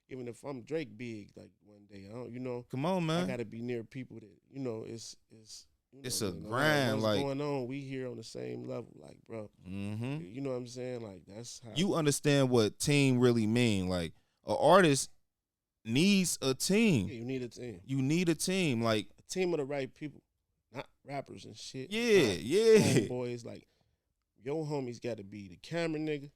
Even if I'm Drake big, like one day, I don't. You know, come on, I man. gotta be near people that it's. You know, It's a no matter grind, what's like- going on, we here on the same level, like, bro. Mm-hmm. You know what I'm saying? Like, that's how You understand what team really mean. Like, an artist needs a team. Yeah, you need a team. You need a team. Like, A team of the right people, not rappers and shit. yeah, not yeah. homeboys. Like, your homies got to be the camera nigga,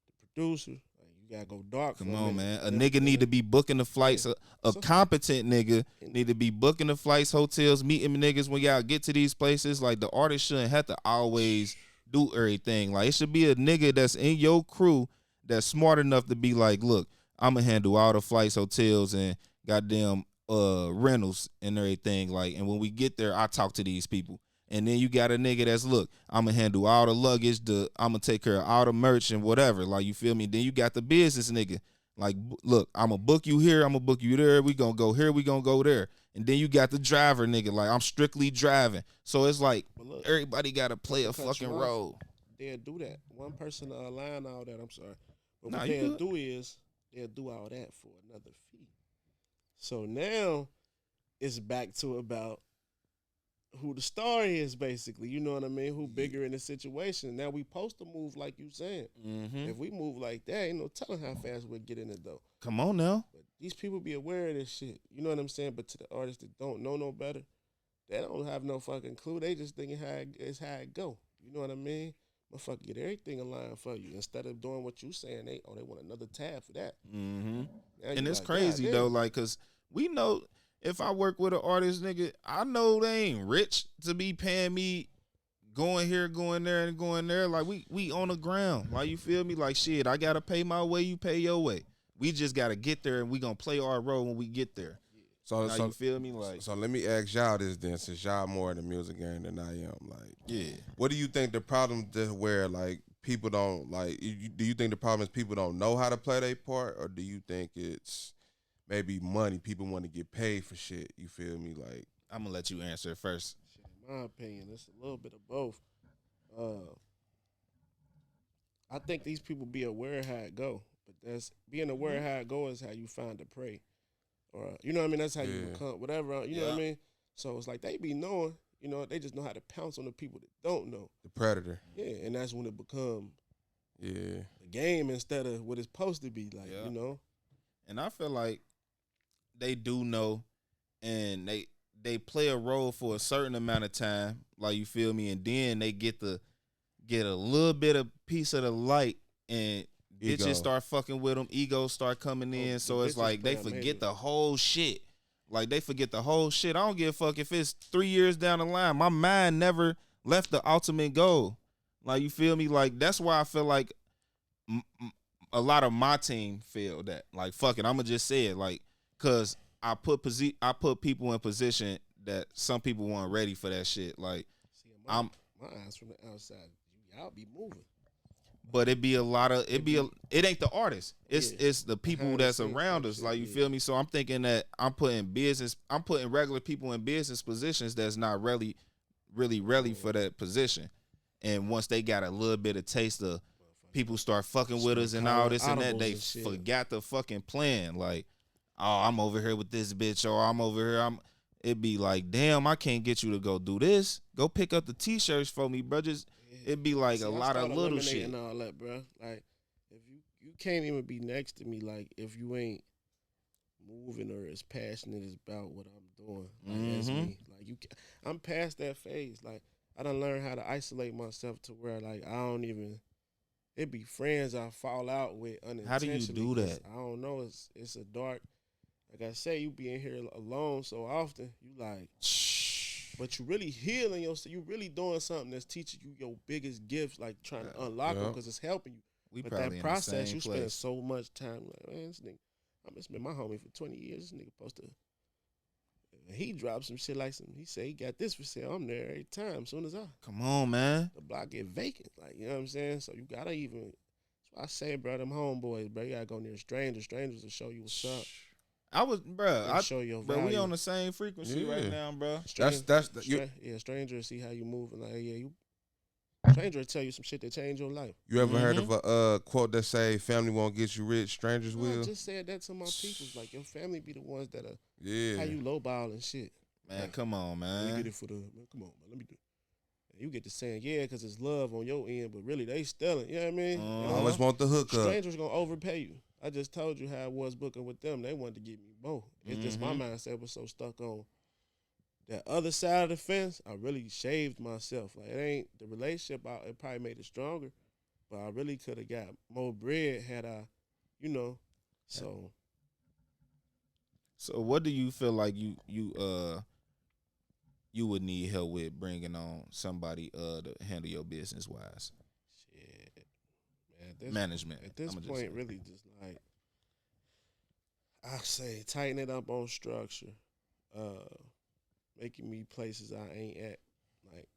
the producer. Like, you gotta go dark. Come for on, minute. man. A You know nigga what I'm need to saying? be booking the flights. A So- competent nigga need to be booking the flights, hotels, meeting niggas when y'all get to these places. Like, the artist shouldn't have to always do everything. Like, it should be a nigga that's in your crew that's smart enough to be like, look, I'm gonna handle all the flights, hotels, and goddamn rentals and everything. Like, and when we get there, I talk to these people. And then you got a nigga that's, look, I'm gonna handle all the luggage, I'm gonna take care of all the merch and whatever. Like, you feel me? Then you got the business nigga. Like, look, I'm gonna book you here, I'm gonna book you there. We gonna go here, we gonna go there. And then you got the driver nigga. Like, I'm strictly driving. So it's like But look, everybody gotta play a cut you fucking off. role. they'll do that. One person to align all that. I'm sorry, but Nah, what you they'll good. do is they'll do all that for another fee. So now it's back to about who the star is, basically. You know what I mean? Who bigger in the situation. Now we supposed to move like you saying. Mm-hmm. If we move like that, ain't no telling how fast we'll get in it though. Come on now. But these people be aware of this shit. You know what I'm saying? But to the artists that don't know no better, they don't have no fucking clue. They just thinking it's how it go. You know what I mean? Motherfucker, get everything aligned for you. Instead of doing what you saying, they want another tab for that. Mm-hmm. Now And you it's like, crazy "God though, damn." like, cause we know if I work with an artist, nigga, I know they ain't rich to be paying me going here, going there, and going there. Like, we on the ground. Like, you feel me? Like, shit, I gotta pay my way, you pay your way. We just gotta get there, and we gonna play our role when we get there. So, Now, you feel me? Like, so let me ask y'all this then, since y'all more in the music game than I am. Like, yeah. what do you think the problem is where, like, people don't, like, do you think the problem is people don't know how to play their part, or do you think it's maybe money? People want to get paid for shit. You feel me? Like, I'm gonna let you answer it first. Shit, in my opinion, it's a little bit of both. I think these people be aware how it go, but that's being aware how it go is how you find the prey, or you know what I mean. That's how you Yeah. become whatever. You know what I Yeah. mean. So it's like they be knowing. You know, they just know how to pounce on the people that don't know. the predator. Yeah, and that's when it become Yeah. the game instead of what it's supposed to be. Like Yeah. you know, And I feel like they do know, and they play a role for a certain amount of time. Like, you feel me? And then they get a little bit of piece of the light, and Ego. bitches start fucking with them. Egos start coming in. the So it's bitches like they play 'em forget heavy. the whole shit. Like, they forget the whole shit. I don't give a fuck if it's 3 years down the line. My mind never left the ultimate goal. Like, you feel me? Like, that's why I feel like a lot of my team feel that. Like, fuck it, I'm gonna just say it. Like, cause I put people in position that some people weren't ready for that shit. Like, see, I'm. my eyes from the outside, y'all be moving. But it be a lot of it ain't the artist. It's the people that's around us. Like, you feel me? So I'm thinking that I'm putting regular people in business positions that's not really ready for that position. And once they got a little bit of taste of people start fucking with us and all this and that, they forgot the fucking plan. Like, oh, I'm over here with this bitch, or I'm over here. It'd be like, damn, I can't get you to go do this. Go pick up the t-shirts for me, bro. It'd be like a lot of little shit. And all that, bro. Like, if you can't even be next to me, like, if you ain't moving or as passionate as about what I'm doing. Like, that's me. Like, I'm past that phase. Like, I done learned how to isolate myself to where, like, I don't even. It be friends I fall out with unintentionally. How do you do that? I don't know. It's a dark. Like I say, you be in here alone so often. You like, but you really healing yourself. You really doing something that's teaching you your biggest gifts, like trying to unlock them because it's helping you. But that process, you spend so much time. Like, man, this nigga, I've been spending my homie for 20 years. This nigga supposed to. He dropped some shit like he said he got this for sale. I'm there every time. As soon as come on, man, the block get vacant. Like, you know what I'm saying? So you gotta even. That's why I say, bro, them homeboys, bro, you gotta go near strangers. Strangers will show you what's up. I show your value. Bro, we on the same frequency right now, bro. Stranger see how you move, and like, stranger will tell you some shit that change your life. You ever heard of a quote that say, "Family won't get you rich, strangers will"? I just said that to my peoples. Like, your family be the ones that are how you lowball and shit. Man, like, come on, man. Let me get it for man, come on, man. Let me do it. And you get to saying, because it's love on your end, but really they stealing. You know what I mean? I always want the hookup. Strangers gonna overpay you. I just told you how I was booking with them. They wanted to give me both. It's just my mindset was so stuck on that other side of the fence. I really shaved myself. Like, it ain't the relationship. It probably made it stronger, but I really could have got more bread had I, So what do you feel like you would need help with bringing on somebody to handle your business wise? Shit, man. Management. At this point, really just like I say, tighten it up on structure. Making me places I ain't at, like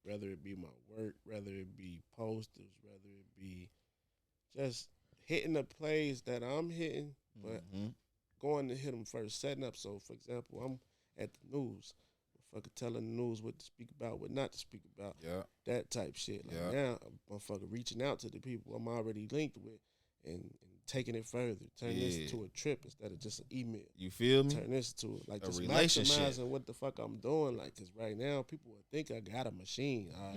whether it be my work, whether it be posters, whether it be just hitting the plays that I'm hitting, but going to hit them first, setting up. So, for example, I'm at the news, motherfucker telling the news what to speak about, what not to speak about, that type shit. Like, now, motherfucker reaching out to the people I'm already linked with and taking it further, turn this into a trip instead of just an email. You feel me? Turn this to like a just relationship. Maximizing what the fuck I'm doing. Like, cause right now people would think I got a machine. I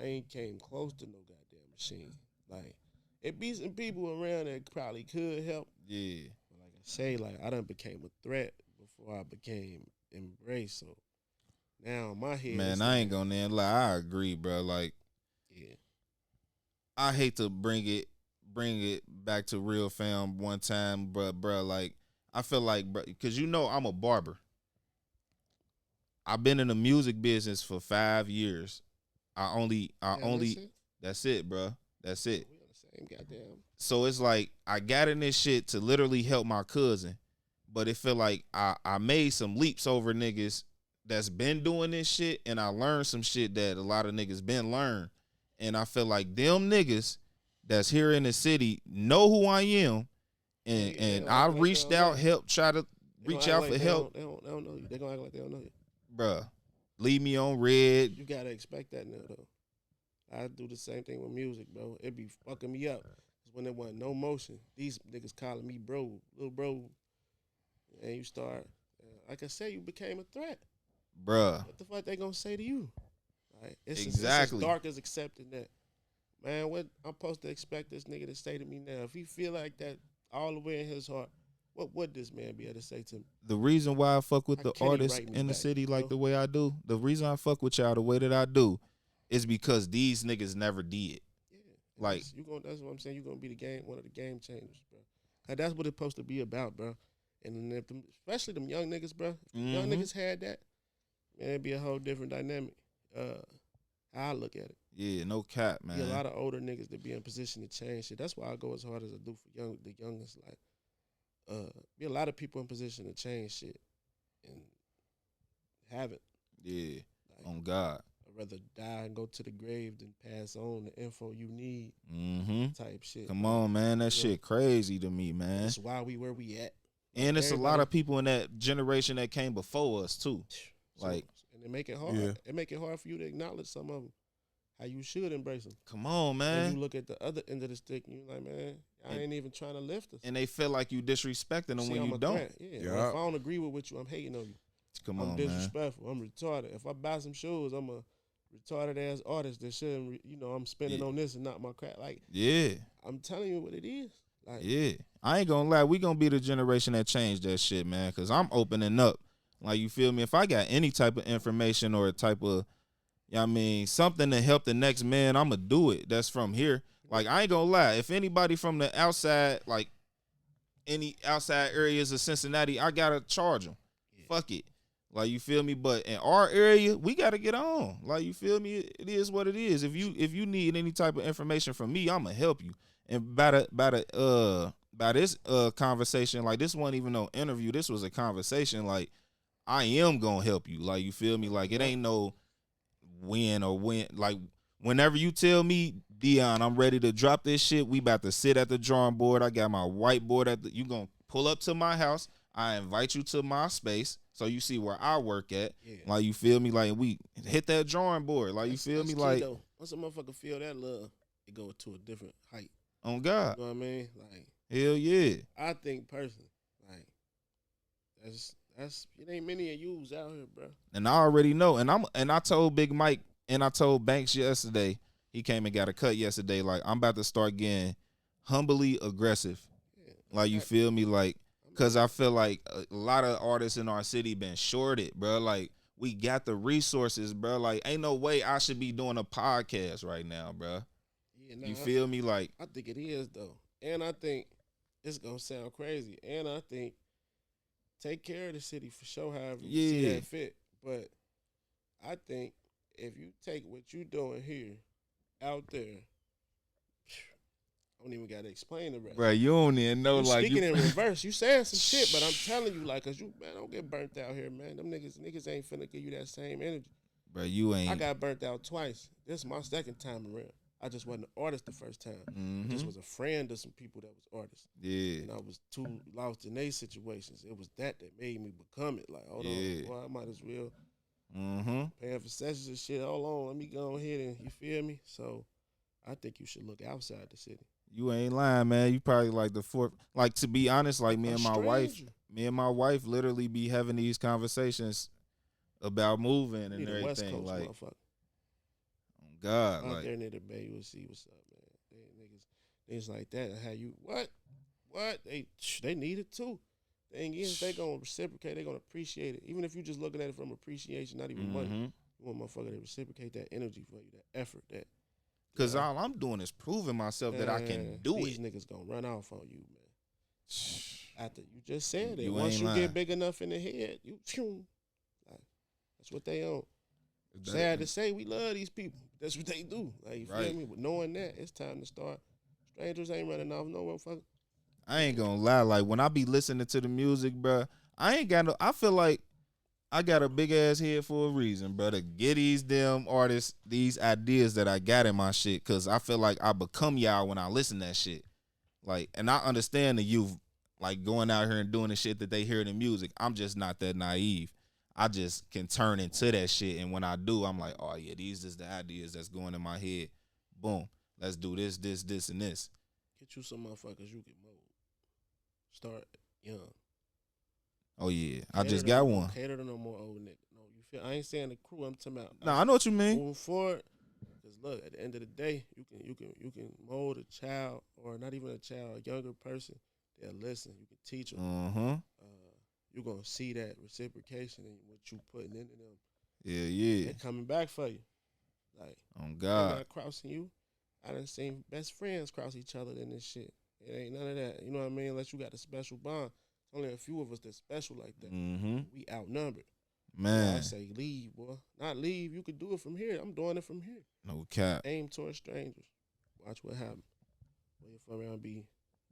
ain't came close to no goddamn machine. Like, it be some people around that probably could help. Yeah. But like I say, like, I done became a threat before I became embraced. So now my head. Man, I ain't gonna lie. I agree, bro. Like, I hate to bring it back to real fam one time, bro. Like, I feel like, bro, because I'm a barber. I've been in the music business for 5 years. That's it, bro. That's it. We on the same goddamn. So it's like I got in this shit to literally help my cousin, but it feel like I made some leaps over niggas that's been doing this shit, and I learned some shit that a lot of niggas been learned, and I feel like them niggas that's here in the city know who I am, and I reached out, try to reach out for help. They don't know you. They gonna act like they don't know you, bruh. Leave me on red. You gotta expect that now, though. I do the same thing with music, bro. It be fucking me up. Cause when there wasn't no motion, these niggas calling me bro, little bro, and you start, like I said, you became a threat, bruh. What the fuck they gonna say to you? Like, it's as dark as accepting that. Man, what I'm supposed to expect this nigga to say to me now? If he feel like that all the way in his heart, what would this man be able to say to me? The reason why I fuck with the artists in the city like the way I do, the reason I fuck with y'all the way that I do, is because these niggas never did. Yeah, like that's what I'm saying. You're gonna be one of the game changers, bro. Like, that's what it's supposed to be about, bro. And if especially them young niggas, bro. If young niggas had that, man, it'd be a whole different dynamic. How I look at it. Yeah, no cap, man. Be a lot of older niggas that be in position to change shit. That's why I go as hard as I do for the youngest. Like, be a lot of people in position to change shit and haven't. Yeah, like, on God. A I'd rather die and go to the grave than pass on the info you need. Type shit. Come on, man. That shit crazy to me, man. That's why we where we at. And it's a lot of people in that generation that came before us too. Like, and they make it hard. Yeah. It make it hard for you to acknowledge some of them. How you should embrace them. come on, And man. you look at the other end of the stick and you're like, man, I ain't even trying to lift us. And they feel like you disrespecting them See, when I'm you a don't. threat. Yeah. Yeah. Well, if I don't agree with you, I'm hating on you. Come I'm on, man. disrespectful. I'm retarded. If I buy some shoes, I'm a retarded ass artist that shouldn't, I'm spending Yeah. on this and not my craft. Like, Yeah, I'm telling you what it is. Like, yeah. I ain't gonna lie. We gonna be the generation that changed that shit, man. Cause I'm opening up. Like, you feel me? If I got any type of information or a type of, something to help the next man, I'ma do it. That's from here. Like, I ain't gonna lie. If anybody from the outside, like any outside areas of Cincinnati, I gotta charge them. Yeah. Fuck it. Like, you feel me? But in our area, we gotta get on. Like, you feel me? It is what it is. If you need any type of information from me, I'ma help you. And by this conversation, like, this wasn't even no interview. This was a conversation. Like, I am gonna help you. Like, you feel me? Like, it ain't no when. Like, whenever you tell me, Dion, I'm ready to drop this shit, we about to sit at the drawing board. I got my whiteboard you gonna pull up to my house. I invite you to my space so you see where I work at. Yeah. Like, you feel me? Like, we hit that drawing board. Like, you feel me? That's Like, key, though. Once a motherfucker feel that love, it go to a different height. on God. You know what I mean? Like, Hell yeah. I think personally, like, that's it ain't many of yous out here, bro. And I already know. And I told Big Mike and I told Banks yesterday, he came and got a cut yesterday. Like, I'm about to start getting humbly aggressive. Yeah, Like, you feel me? Like, because I feel like a lot of artists in our city been shorted, bro. Like, we got the resources, bro. Like, ain't no way I should be doing a podcast right now, bro. Yeah, nah, You feel me? Like, I think it is, though. And I think it's going to sound crazy. And I think take care of the city for sure, however you see Yeah. that fit. But I think if you take what you doing here out there, I don't even got to explain the rest. bro, you don't even know, You like, speaking in reverse, you saying some shit, but I'm telling you, like, cause you, man, don't get burnt out here, man. Them niggas ain't finna give you that same energy. bro, you ain't. I got burnt out twice. This is my second time around. I just wasn't an artist the first time. I just was a friend of some people that was artists. Yeah. And I was too lost in their situations. It was that made me become it. Like, hold on, boy, I might as well paying for sessions and shit. Hold on, let me go ahead and, you feel me? So I think you should look outside the city. You ain't lying, man. You probably like the fourth. Like, to be honest, like, me and my wife literally be having these conversations about moving and everything. West Coast, like, motherfucker. oh God, Out like, there near the bay, you'll see what's up, man. Niggas like that. How you what? They need it too. Thing is, they gonna reciprocate. They gonna appreciate it. Even if you just looking at it from appreciation, not even money. You want motherfucker to reciprocate that energy for you, that effort, that. Because all I'm doing is proving myself that I can do these it. Niggas gonna run off on you, man. After you just said it, You once ain't you lying. get big enough in the head, you like, that's what they own. Sad to say, we love these people. That's what they do. Like, you feel me? But knowing that, it's time to start. Strangers ain't running off no motherfucker. I ain't gonna lie. Like, when I be listening to the music, bro, I feel like I got a big ass head for a reason, bro, to get these damn artists these ideas that I got in my shit. Cause I feel like I become y'all when I listen to that shit. Like, and I understand the youth, like, going out here and doing the shit that they hear in the music. I'm just not that naive. I just can turn into that shit. And when I do, I'm like, oh yeah, these is the ideas that's going in my head. Boom. Let's do this, and this. Get you some motherfuckers you can mold. Start young. Oh yeah, I just got one. Cater to no more old nigga. No, you feel? I ain't saying the crew. I'm talking about. No, I know what you mean. Moving forward, because look, at the end of the day, you can mold a child, or not even a child, a younger person. They'll listen. You can teach them. You're gonna see that reciprocation in what you putting into them. Yeah. They're coming back for you. Like, Oh they're God. not crossing you. I done seen best friends cross each other in this shit. It ain't none of that. You know what I mean? Unless you got a special bond. Only a few of us that's special like that. We outnumbered. Man. I say leave, boy. Not leave. You could do it from here. I'm doing it from here. No cap. Aim towards strangers. Watch what happens. Wait for around be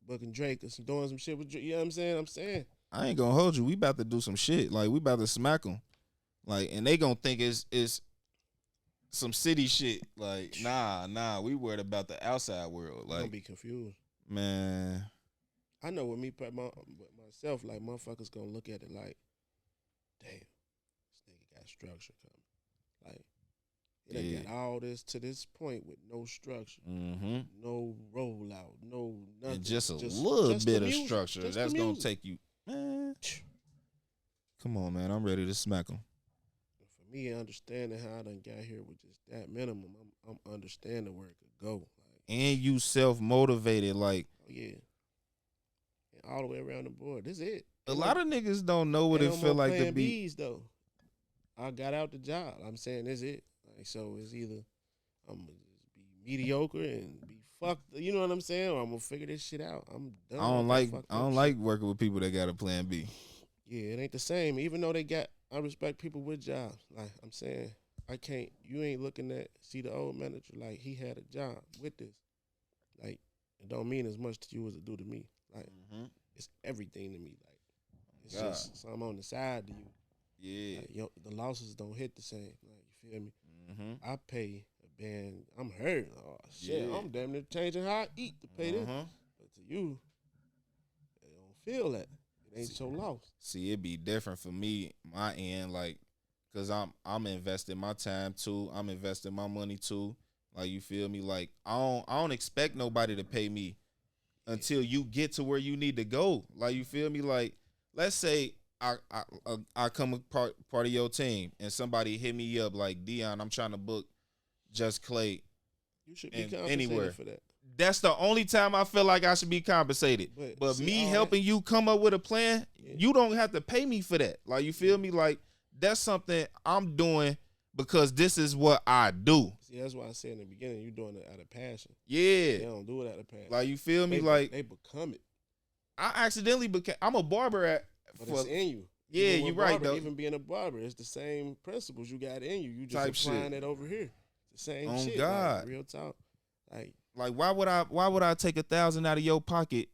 booking Drake or some doing some shit with Drake. You know what I'm saying? I ain't gonna hold you. We about to do some shit. Like, we about to smack them. Like, and they gonna think it's some city shit. Like, nah, we worried about the outside world. I'm Like, gonna be confused. man, I know with me, with myself, like motherfuckers gonna look at it like, damn, this nigga got structure coming. Like, it ain't got all this to this point with no structure, no rollout, no nothing. and just a little bit of structure. That's gonna take you, man. Come on, man. I'm ready to smack him. For me, understanding how I done got here with just that minimum, I'm understanding where it could go. Like, And you self-motivated. Like, oh yeah, and all the way around the board. This it. a lot of niggas don't know what it feel like to be. B's, though. I got out the job. I'm saying this it. Like, so it's either I'm gonna just be mediocre and be fucked. You know what I'm saying? Or I'm gonna figure this shit out. I'm done. I don't like working with people that got a plan B. Yeah, it ain't the same. Even though I respect people with jobs. Like I'm saying, you ain't looking at, see the old manager, like he had a job with this. Like, it don't mean as much to you as it do to me. Like, it's everything to me. Like, it's just something on the side to you. Yeah. Like, the losses don't hit the same. Like, you feel me? I pay a band. I'm hurt. Oh, shit. Yeah. I'm damn near changing how I eat to pay this. But to you, they don't feel that. It ain't so lost. See, it be different for me, my end, like, cause I'm investing my time too. I'm investing my money too. Like, you feel me? Like, I don't expect nobody to pay me until you get to where you need to go. Like, you feel me? Like, let's say I come a part of your team and somebody hit me up like, Dion, I'm trying to book Jus Clay. You should be compensated for that. That's the only time I feel like I should be compensated. But see, me helping you come up with a plan, you don't have to pay me for that. Like, you feel me? Like, that's something I'm doing because this is what I do. See, that's why I said in the beginning, you doing it out of passion. Yeah. They don't do it out of passion. Like, you feel me? Like, they become it. I accidentally became, I'm a barber But it's in you. Yeah, you're right, though. Even being a barber, it's the same principles you got in you. You just applying it over here. It's the same shit. God. Like, real talk. Like, why would I take 1,000 out of your pocket?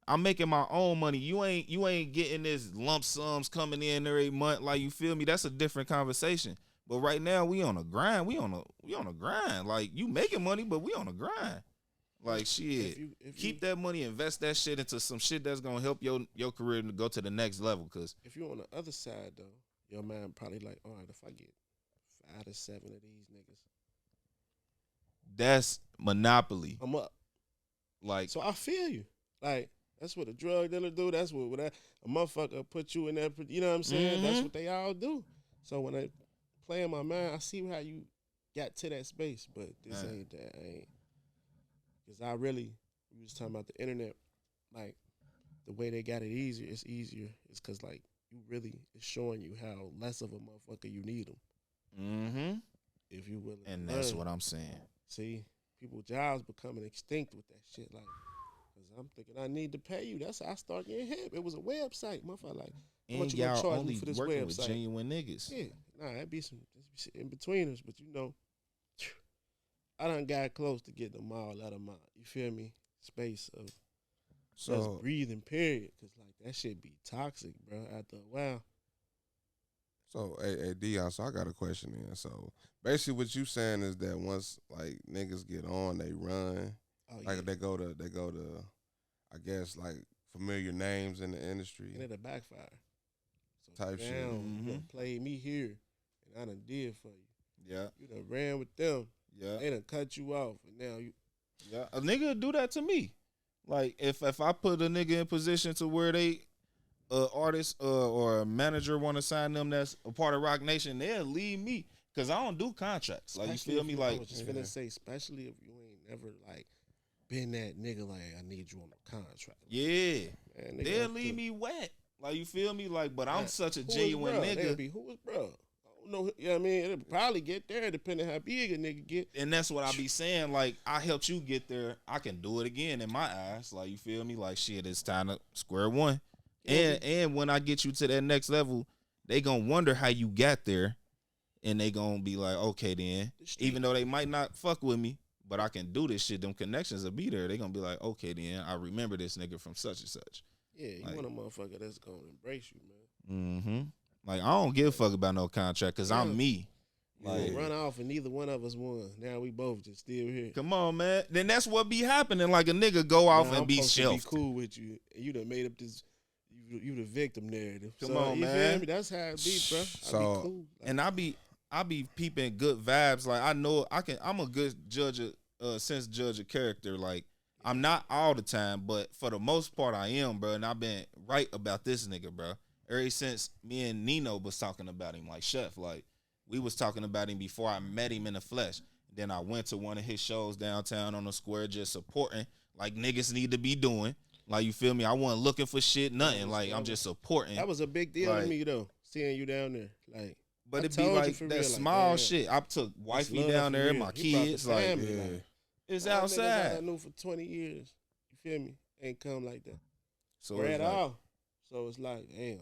I'm making my own money. You ain't getting this lump sums coming in every month. Like, you feel me? That's a different conversation. But right now we on a grind. We on a grind. Like, you making money, but we on a grind. Like, shit. If keep that money, invest that shit into some shit that's gonna help your career to go to the next level. Cause if you on the other side though, your man probably like, all right, if I get 5 to 7 of these niggas, that's monopoly. I'm up. Like, so I feel you. Like, that's what a drug dealer do. That's what a motherfucker put you in that. You know what I'm saying? That's what they all do. So when I play in my mind, I see how you got to that space, but this ain't that. Because we was talking about the internet, like, the way they got it easier, it's easier. It's because, like, it's showing you how less of a motherfucker you need them. If you willing. And that's what I'm saying. See, people's jobs becoming extinct with that shit. Like, because I'm thinking I need to pay you. That's how I start getting hip. It was a website. Motherfucker, like, how much you gonna charge me for this working website? With genuine niggas. Yeah. Nah, it'd be some in-betweeners, but you know, I done got close to getting them all out of my, you feel me, space of just breathing, period. Because, like, that shit be toxic, bro, after a while. So, hey, Dion, so I got a question then. So, basically what you saying is that once, like, niggas get on, they run. Like, they go to, I guess, like, familiar names in the industry. And it'll backfire. So type shit. You done played me here, and I done did for you. Yeah. You done ran with them. Yeah. They done cut you off, and now you. Yeah. A nigga do that to me. Like, if I put a nigga in position to where they artist or a manager want to sign them that's a part of Rock Nation, they'll leave me because I don't do contracts. Like, Especially you feel me? Like, I was just gonna say, especially if you ain't never like been that nigga. Like, I need you on a contract. Yeah, man, they'll leave me wet. Like, you feel me? Like, but I'm such a genuine nigga. Who was bro? I don't know. You know what I mean? It'll probably get there depending how big a nigga get. And that's what I be saying. Like, I helped you get there. I can do it again in my eyes. Like, you feel me? Like, shit, it's time to square one. And when I get you to that next level, they gonna wonder how you got there, and they gonna be like, okay, then, even though they might not fuck with me, but I can do this shit. Them connections will be there. They gonna be like, okay, then, I remember this nigga from such and such. Yeah, you want a motherfucker that's gonna embrace you, man. Like, I don't give a fuck about no contract because I'm me. Like run off and neither one of us won. Now we both just still here. Come on, man. Then that's what be happening. Like a nigga go off and be shelved. Be cool with you. You done made up this. You the victim narrative. Come on, man. Feel me? That's how it be, bro. So, I be cool. Like, and I be peeping good vibes. Like I know I'm a good judge of character. Like I'm not all the time, but for the most part I am, bro. And I've been right about this nigga, bro. Ever since me and Nino was talking about him, like Chef, like we was talking about him before I met him in the flesh. Then I went to one of his shows downtown on the square, just supporting, like niggas need to be doing. Like, you feel me? I wasn't looking for shit, nothing. Like, I'm just supporting. That was a big deal to me, though, seeing you down there. Like, but it be like that real, small like, shit. I took wifey down there, real. My kids, like, like, it's outside. I knew for 20 years. You feel me? Ain't come like that. So at all. So it's like, damn.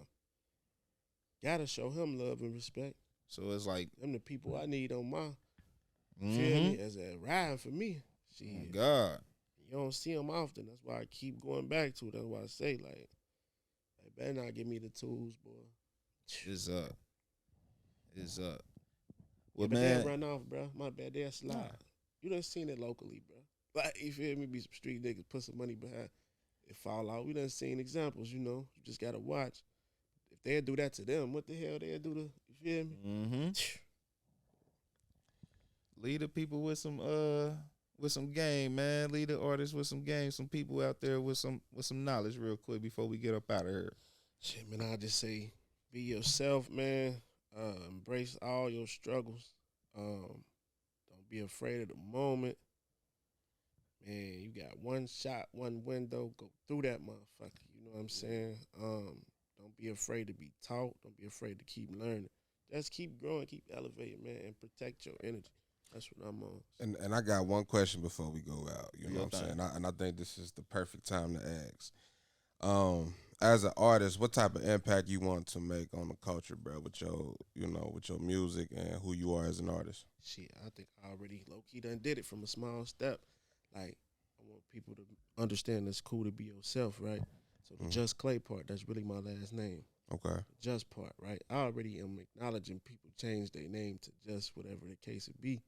Gotta show him love and respect. So it's like, them the people I need on my, feel me? As a ride for me. Shit. Oh, God. You don't see them often. That's why I keep going back to it. That's why I say, like, they better not give me the tools, boy. It's up. It's up. Well, yeah, man. They run off, bro. My bad. They'll slide. Nah. You done seen it locally, bro. Like, you feel me? Be some street niggas, put some money behind it, fall out. We done seen examples, you know. You just got to watch. If they'll do that to them, what the hell they'll do to, you feel me? Mm-hmm. Lead the people with some game, man. Lead the artists with some game. Some people out there with some knowledge real quick before we get up out of here. Shit, man, I just say be yourself, man. Embrace all your struggles. Don't be afraid of the moment. Man, you got one shot, one window. Go through that motherfucker. You know what I'm saying? Don't be afraid to be taught. Don't be afraid to keep learning. Just keep growing, keep elevating, man, and protect your energy. That's what I'm on. And I got one question before we go out. You know what I'm saying? And I think this is the perfect time to ask. As an artist, what type of impact you want to make on the culture, bro, with your, with your music and who you are as an artist? Shit, I think I already low-key done did it from a small step. Like, I want people to understand it's cool to be yourself, right? So the Jus Clay part, that's really my last name. Okay. The Just part, right? I already am acknowledging people change their name to just whatever the case it be.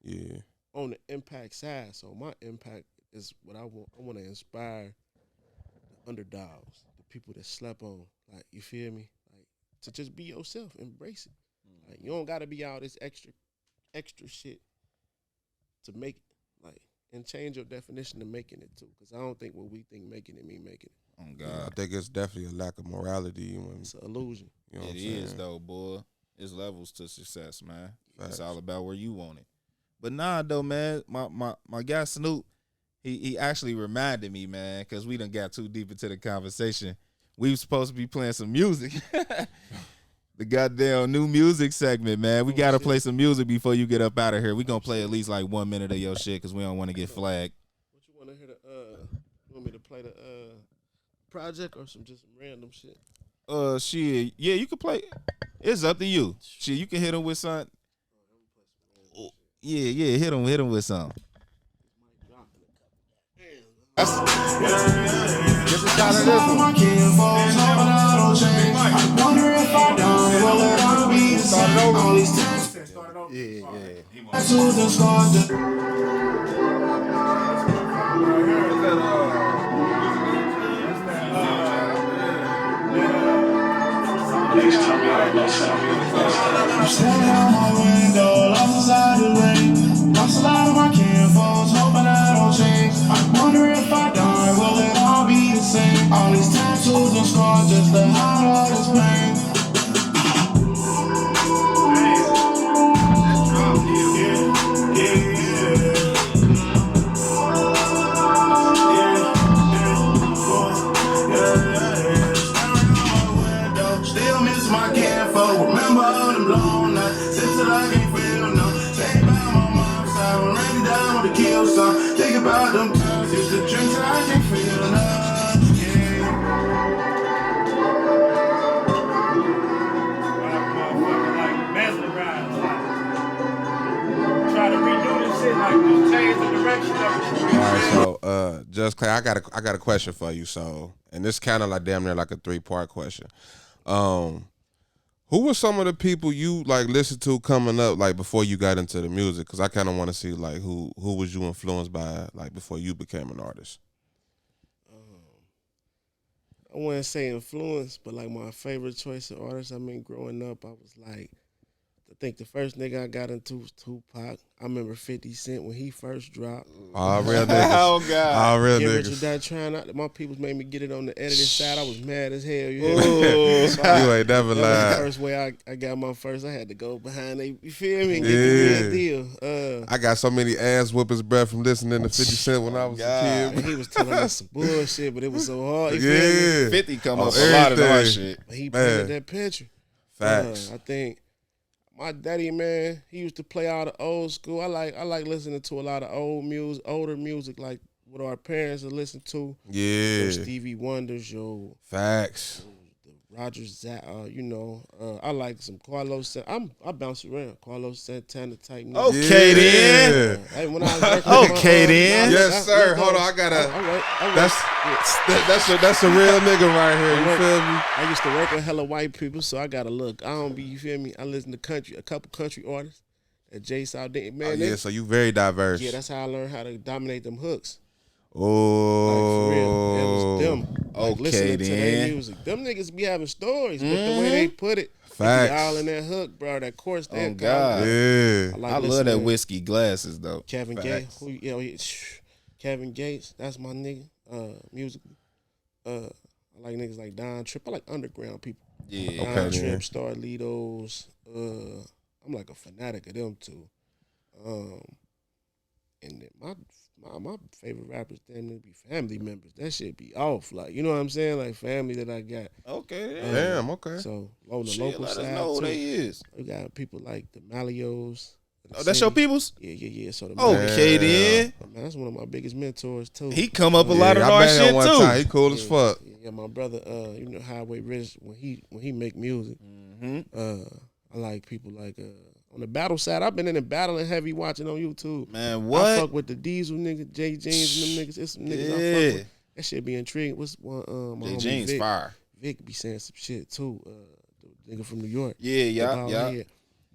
Yeah. On the impact side, so my impact is what I want. I want to inspire the underdogs, the people that slept on. Like, you feel me? Like, to just be yourself, embrace it. Like, you don't gotta be all this extra shit to make it. Like, and change your definition of making it too, because I don't think what we think making it mean making it. Oh God, I think it's definitely a lack of morality. It's an illusion. You know it is though, boy. It's levels to success, man. Facts. It's all about where you want it. But nah, though, man, my guy Snoop, he actually reminded me, man, because we done got too deep into the conversation. We were supposed to be playing some music. The goddamn new music segment, man. We got to play some music before you get up out of here. We going to play at least like 1 minute of your shit because we don't want to get flagged. What you want to hear? You want me to play the project or just some random shit? Shit. Yeah, you can play. It's up to you. Shit, you can hit him with something. Yeah, hit him with something. This is kind of this one. I'm standing out my window, lost inside the rain. Lost a lot of my kinfolks, hoping I don't change. I wonder if I die, will it all be the same? All these tattoos and scars, just the heart of this pain. Still miss my kinfolk, remember all them long nights. Since I can't feel no. Think about my mom's side, when rain down with the kill song. Think about them times, used to drink till I can't feel enough. Yeah. Like mesmerized, like try to redo this shit, like just change the direction of it. All right, so Jus Clay, I got a question for you. So, and this kind of like damn near like a 3-part question. Who were some of the people you like listened to coming up, like before you got into the music? Because I kind of want to see like who was you influenced by, like before you became an artist. I wouldn't say influence, but like my favorite choice of artists. I mean, growing up, I was like, I think the first nigga I got into was Tupac. I remember 50 Cent when he first dropped. All real niggas. Oh God. All real Get niggas. Rich or Die Trying out. My people made me get it on the edited side. I was mad as hell. You Ooh. hear me? So You ain't never that was the lied. first way I got my first. I had to go behind they. You feel me? And get Yeah. the real deal. I got so many ass whoopings, bruh, from listening to 50 Cent when I was a And kid. he was telling us some bullshit, but it was so hard. You feel me? Yeah. 50 come On up a lot of our everything. shit. But he Man. painted that picture. Facts. I think my daddy, man, he used to play all the old school. I like listening to a lot of older music, like what our parents would listen to. Yeah. Stevie Wonder's, Facts. Rogers, I like some Carlos. I bounce around Carlos Santana type. nigga. Okay then. Yeah. Hey, when I was working with my, Okay, then. Yes, sir. Hold on, I gotta. All right. That's a real nigga right here. You feel me? I used to work with hella white people, so I gotta look. I don't be, you feel me? I listen to a couple country artists. At Jay South, man. Oh, yeah, so you very diverse. Yeah, that's how I learned how to dominate them hooks. Oh. Like, for real. It was them. Like, Okay, listening to their then. music. Them niggas be having stories, but the way they put it, they Facts. be all in that hook, bro. That chorus. Oh, that God. Yeah. like I love listening that to whiskey glasses though. Kevin Facts. Gates. Kevin Gates, that's my nigga. Musically. I like niggas like Don Tripp. I like underground people. Yeah. Don Okay, Tripp, then. Starlitos. I'm like a fanatic of them too. And then my favorite rappers damn near be family members. That shit be off, like, you know what I'm saying, like family that I got. Okay. Damn, okay. So on the Shit, local let us side know who too, they is. we got people like the Malios. Oh, that's your peoples? Yeah. So the Okay Yeah. then. man, that's one of my biggest mentors too. He come up a lot of I our met him shit one too. time. He cool as fuck. Yeah, my brother, Highway Rich, when he make music, I like people like on the battle side. I've been in the battling heavy watching on YouTube. Man, I what? fuck with the Diesel niggas, J Jeans and them niggas. It's some niggas I Yeah. fuck with. That shit be intriguing. What's one? My J homie Jeans Vic. fire. Vic be saying some shit too. The nigga from New York. Yeah.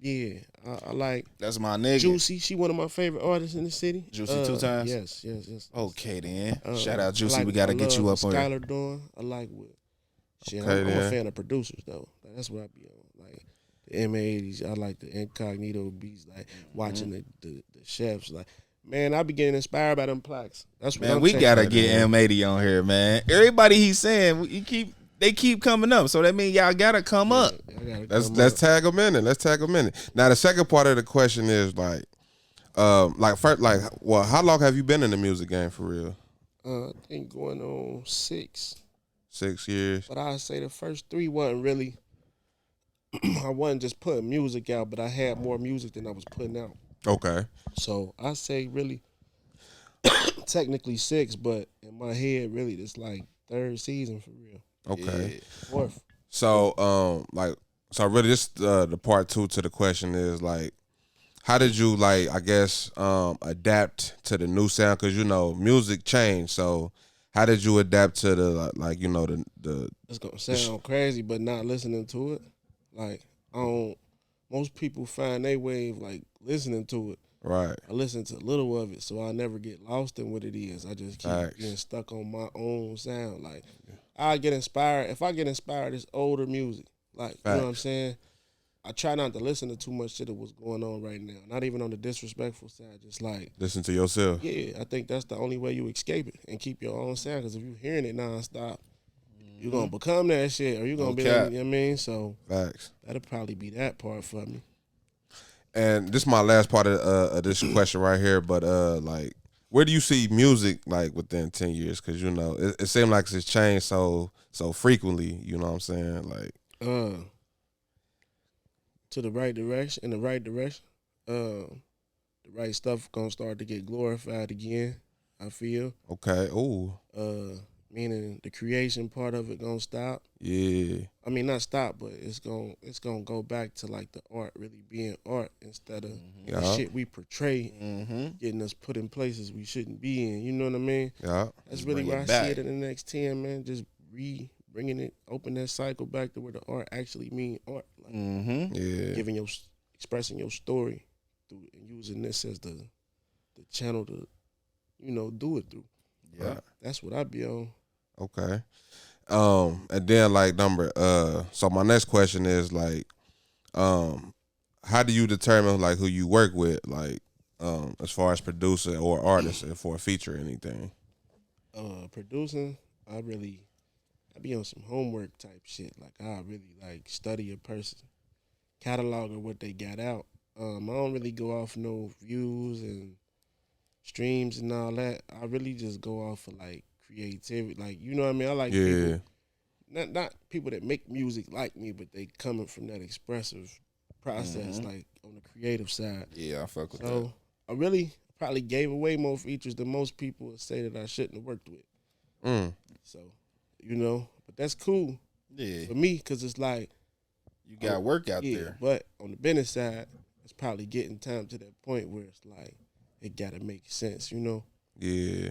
Yeah. I like That's my nigga. Juicy. She one of my favorite artists in the city. Juicy 2 times? Yes. Okay then. Uh, Shout out I Juicy. like- We gotta I get you love up on here. Skylar Dawn. I like what. Shit, Okay, I'm a then. fan of producers though. Like, that's what I be on. Like the M80s. I like the Incognito beats. Like watching the chefs. Like, man, I be getting inspired by them plaques. That's what Man, I'm we checking gotta out, get man. M80 on here, man. Everybody he's saying, they keep coming up. So that means y'all gotta come up. I gotta Let's come let's up. tag him in it. Let's tag him in it. Now the second part of the question is how long have you been in the music game for real? I think going on 6. 6 years. But I say the first 3 wasn't really. I wasn't just putting music out, but I had more music than I was putting out. Okay. So I say really, technically 6, but in my head, really, it's like 3rd season for real. Okay. 4th. So so really this the part 2 to the question is like, how did you adapt to the new sound? Because music changed. So how did you adapt to the It's gonna sound crazy, but not listening to it. Like, most people find their wave like listening to it. right? I listen to a little of it, so I never get lost in what it is. I just keep Facts. getting stuck on my own sound. Like, I get inspired. If I get inspired, it's older music. Like, you know what I'm Facts. saying? I try not to listen to too much shit of what's going on right now. Not even on the disrespectful side. Just like, Listen to yourself. yeah, I think that's the only way you escape it and keep your own sound. Because if you're hearing it nonstop, you're going to become that shit, or you're going to be Okay. like, you know what I mean? So Facts. that'll probably be that part for me. And this is my last part of this question right here. But where do you see music like within 10 years? Because it seems like it's changed so frequently. You know what I'm saying? Like, To the right direction, in the right direction. The right stuff gonna start to get glorified again, I feel. okay, ooh, Meaning the creation part of it gonna stop. yeah, I mean, not stop, but it's gonna go back to like the art really being art instead of the Yeah. shit we portray Mm-hmm. getting us put in places we shouldn't be in. You know what I mean? yeah, That's Just really bring where it I back. see it in the next 10, man. Just bringing it, open that cycle back to where the art actually mean art. like Yeah. expressing your story through and using this as the channel to, do it through. Yeah. That's what I be on. Okay. And then like so my next question is like, how do you determine like who you work with, like, as far as producer or artist and for a feature or anything? Producing, I be on some homework type shit. Like I really like study a person, catalog of what they got out. I don't really go off no views and streams and all that. I really just go off of like creativity. Like, you know what I mean? I like people, not people that make music like me, but they coming from that expressive process, like on the creative side. Yeah, I fuck with that. So I really probably gave away more features than most people would say that I shouldn't have worked with. So, but that's cool for me because it's like you got work out there. But on the business side, it's probably getting time to that point where it's like it gotta make sense, Yeah.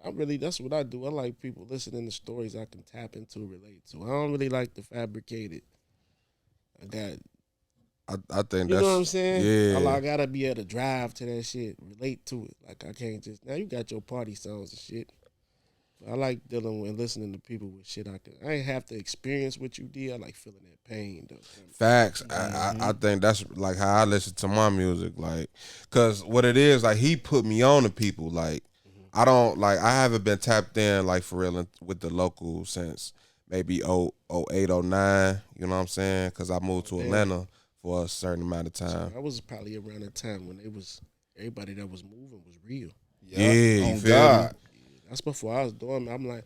That's what I do. I like people listening to stories I can tap into, relate to. I don't really like the fabricated. I think you that's, know what I'm saying? Yeah. I gotta be able to drive to that shit, relate to it. Like I can't just now you got your party songs and shit. But I like dealing with listening to people with shit I ain't have to experience what you did. I like feeling that pain though. Facts. I think that's like how I listen to my music, like, cause what it is, like, he put me on to people. Like, I haven't been tapped in like for real with the local since maybe 08, 09, you know what I'm saying? Cause I moved to Atlanta for a certain amount of time. I was probably around the time when everybody that was moving was real. Yeah, you feel God. me? That's before I was doing it. I'm like,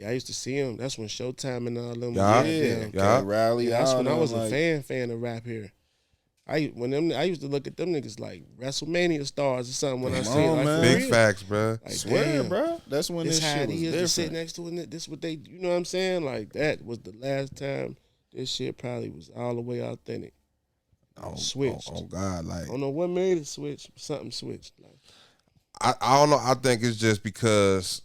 I used to see him. That's when Showtime and all them. Yeah. Rally. That's when I was a fan of rap here. I used to look at them niggas like WrestleMania stars or something when I see it. Like, Big facts, bro. Like, Swear, bro. That's when this shit was different. Sit next to it. This what they, you know what I'm saying? Like that was the last time this shit probably was all the way authentic. Switched. Oh God, like, I don't know what made it switch. Something switched. Like, I don't know. I think it's just because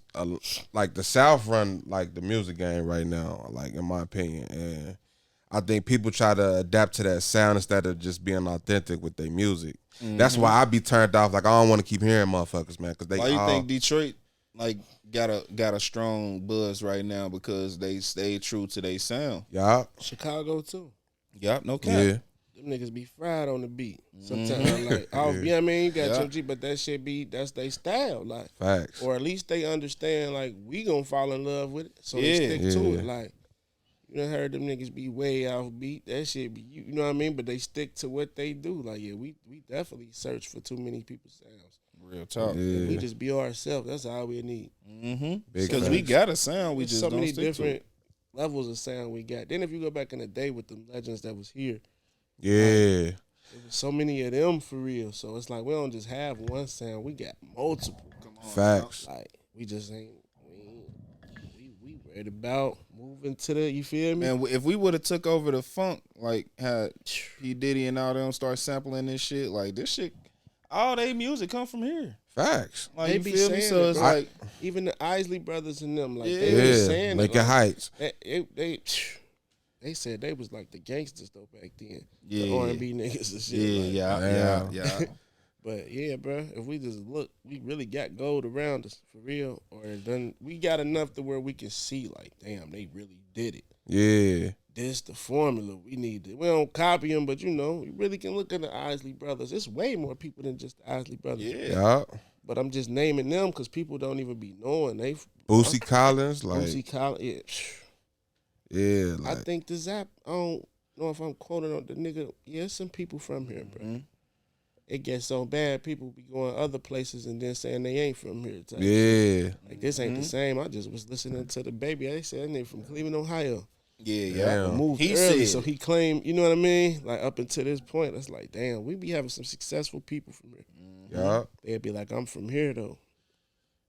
like the South run like the music game right now, like, in my opinion, and I think people try to adapt to that sound instead of just being authentic with their music. That's why I be turned off. Like, I don't want to keep hearing motherfuckers, man, because they. Why you think Detroit like got a strong buzz right now? Because they stay true to their sound. Yeah. Chicago too. Yup, no cap. Yeah. Them niggas be fried on the beat. Sometimes like, you know what I mean? You got your G, but that shit that's their style. Like, Facts. or at least they understand, like, we gonna fall in love with it. So they stick to it. Like, you done heard them niggas be way off beat. That shit be, you know what I mean? But they stick to what they do. Like, we definitely search for too many people's sounds. Real talk. Yeah. We just be ourselves. That's all we need. Because we got a sound. We just so don't many stick to different it. levels of sound we got. Then if you go back in the day with the legends that was here, Yeah. there was so many of them for real. So it's like we don't just have one sound. We got multiple. Come on, Facts. Like we just ain't. We worried about moving to the. You feel me? Man, if we would have took over the funk, like had P Diddy and all them start sampling this shit, like this shit, all they music come from here. Facts. Like, They you be feel me? saying So it, it's bro. like Even the Isley brothers and them, like they be saying it. Lincoln Like, Heights. they said they was like the gangsters though back then. Yeah. The R&B niggas and shit. yeah. But yeah, bro, if we just look, we really got gold around us for real. Or then we got enough to where we can see, like, damn, they really did it. Yeah. This the formula we need. We don't copy them, but you really can look at the Isley brothers. It's way more people than just the Isley brothers. Yeah. But I'm just naming them because people don't even be knowing. They Boosie Collins, like. Boosie Collins, yeah. Yeah, I like. think the Zap. I don't know if I'm quoting on the nigga. Yeah, some people from here, bro. It gets so bad, people be going other places and then saying they ain't from here. Yeah. Like, this ain't the same. I just was listening to the baby. They said they from Cleveland, Ohio. Yeah. Moved He early, said so he claimed, you know what I mean? Like, up until this point, it's like, damn, we be having some successful people from here. Yeah. They'd be like, I'm from here, though.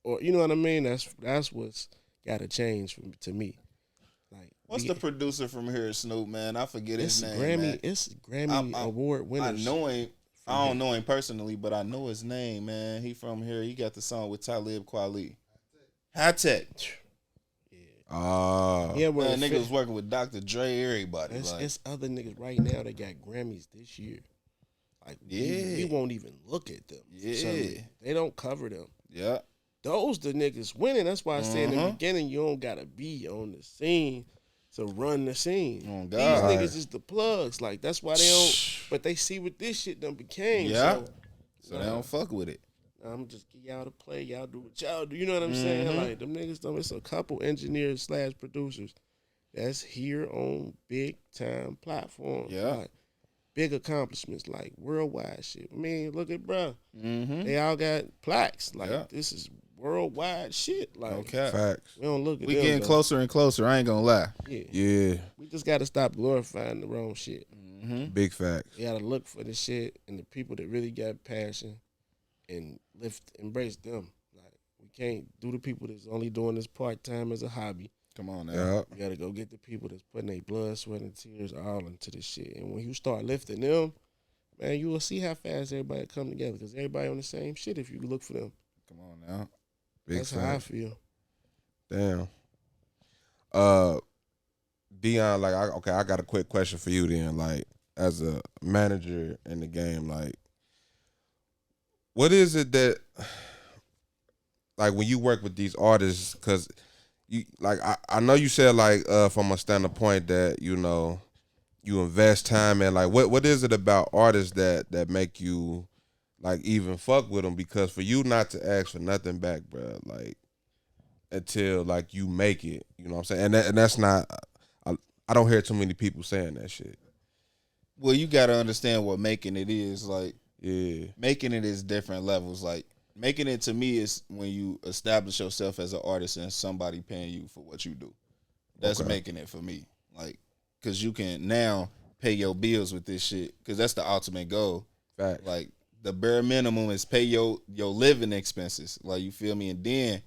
Or, you know what I mean? That's what's got to change to me. Like, What's the producer from here, Snoop, man? I forget his name. Grammy. Man. It's Grammy award winners. I know him. I don't know him personally, but I know his name, man. He from here. He got the song with Talib Kweli. High Tech. Yeah, Man, niggas working with Dr. Dre, everybody. It's other niggas right now that got Grammys this year. Like, we won't even look at them. Yeah. They don't cover them. Yeah. Those the niggas winning. That's why I said in the beginning, you don't gotta be on the scene to run the scene. Oh, These God. niggas is the plugs. Like, that's why they don't. But they see what this shit done became. Yeah. So they don't fuck with it. I'm just give y'all to play. Y'all do what y'all do. You know what I'm saying? Like, them niggas, it's a couple engineers / producers that's here on big time platforms. Yeah. Like, big accomplishments, like worldwide shit. I mean, look at bruh. Mm-hmm. They all got plaques. Like, this is worldwide shit. Like, Okay. Facts. we don't look at We them, getting though. closer and closer. I ain't gonna lie. Yeah. We just got to stop glorifying the wrong shit. Mm-hmm. Big facts. We got to look for the shit and the people that really got passion and embrace them. Like, we can't do the people that's only doing this part-time as a hobby. Come on now. Yeah. We got to go get the people that's putting their blood, sweat, and tears all into this shit. And when you start lifting them, man, you will see how fast everybody come together because everybody on the same shit if you look for them. Come on now. Big That's facts. how I feel. Damn. Dion, like, I got a quick question for you then. Like, as a manager in the game, like, what is it that, like, when you work with these artists, because you, like, I know you said, like, from a standpoint that, you know, you invest time in, like, what is it about artists that make you, like, even fuck with them? Because for you not to ask for nothing back, bro, like, until, like, you make it, you know what I'm saying? And that's not, I don't hear too many people saying that shit. Well, you gotta understand what making it is. Like, Yeah. making it is different levels. Like, making it to me is when you establish yourself as an artist and somebody paying you for what you do. That's Okay. making it for me. Like, cause you can now pay your bills with this shit. Cause that's the ultimate goal. Facts. Like, the bare minimum is pay your living expenses. Like, you feel me? And then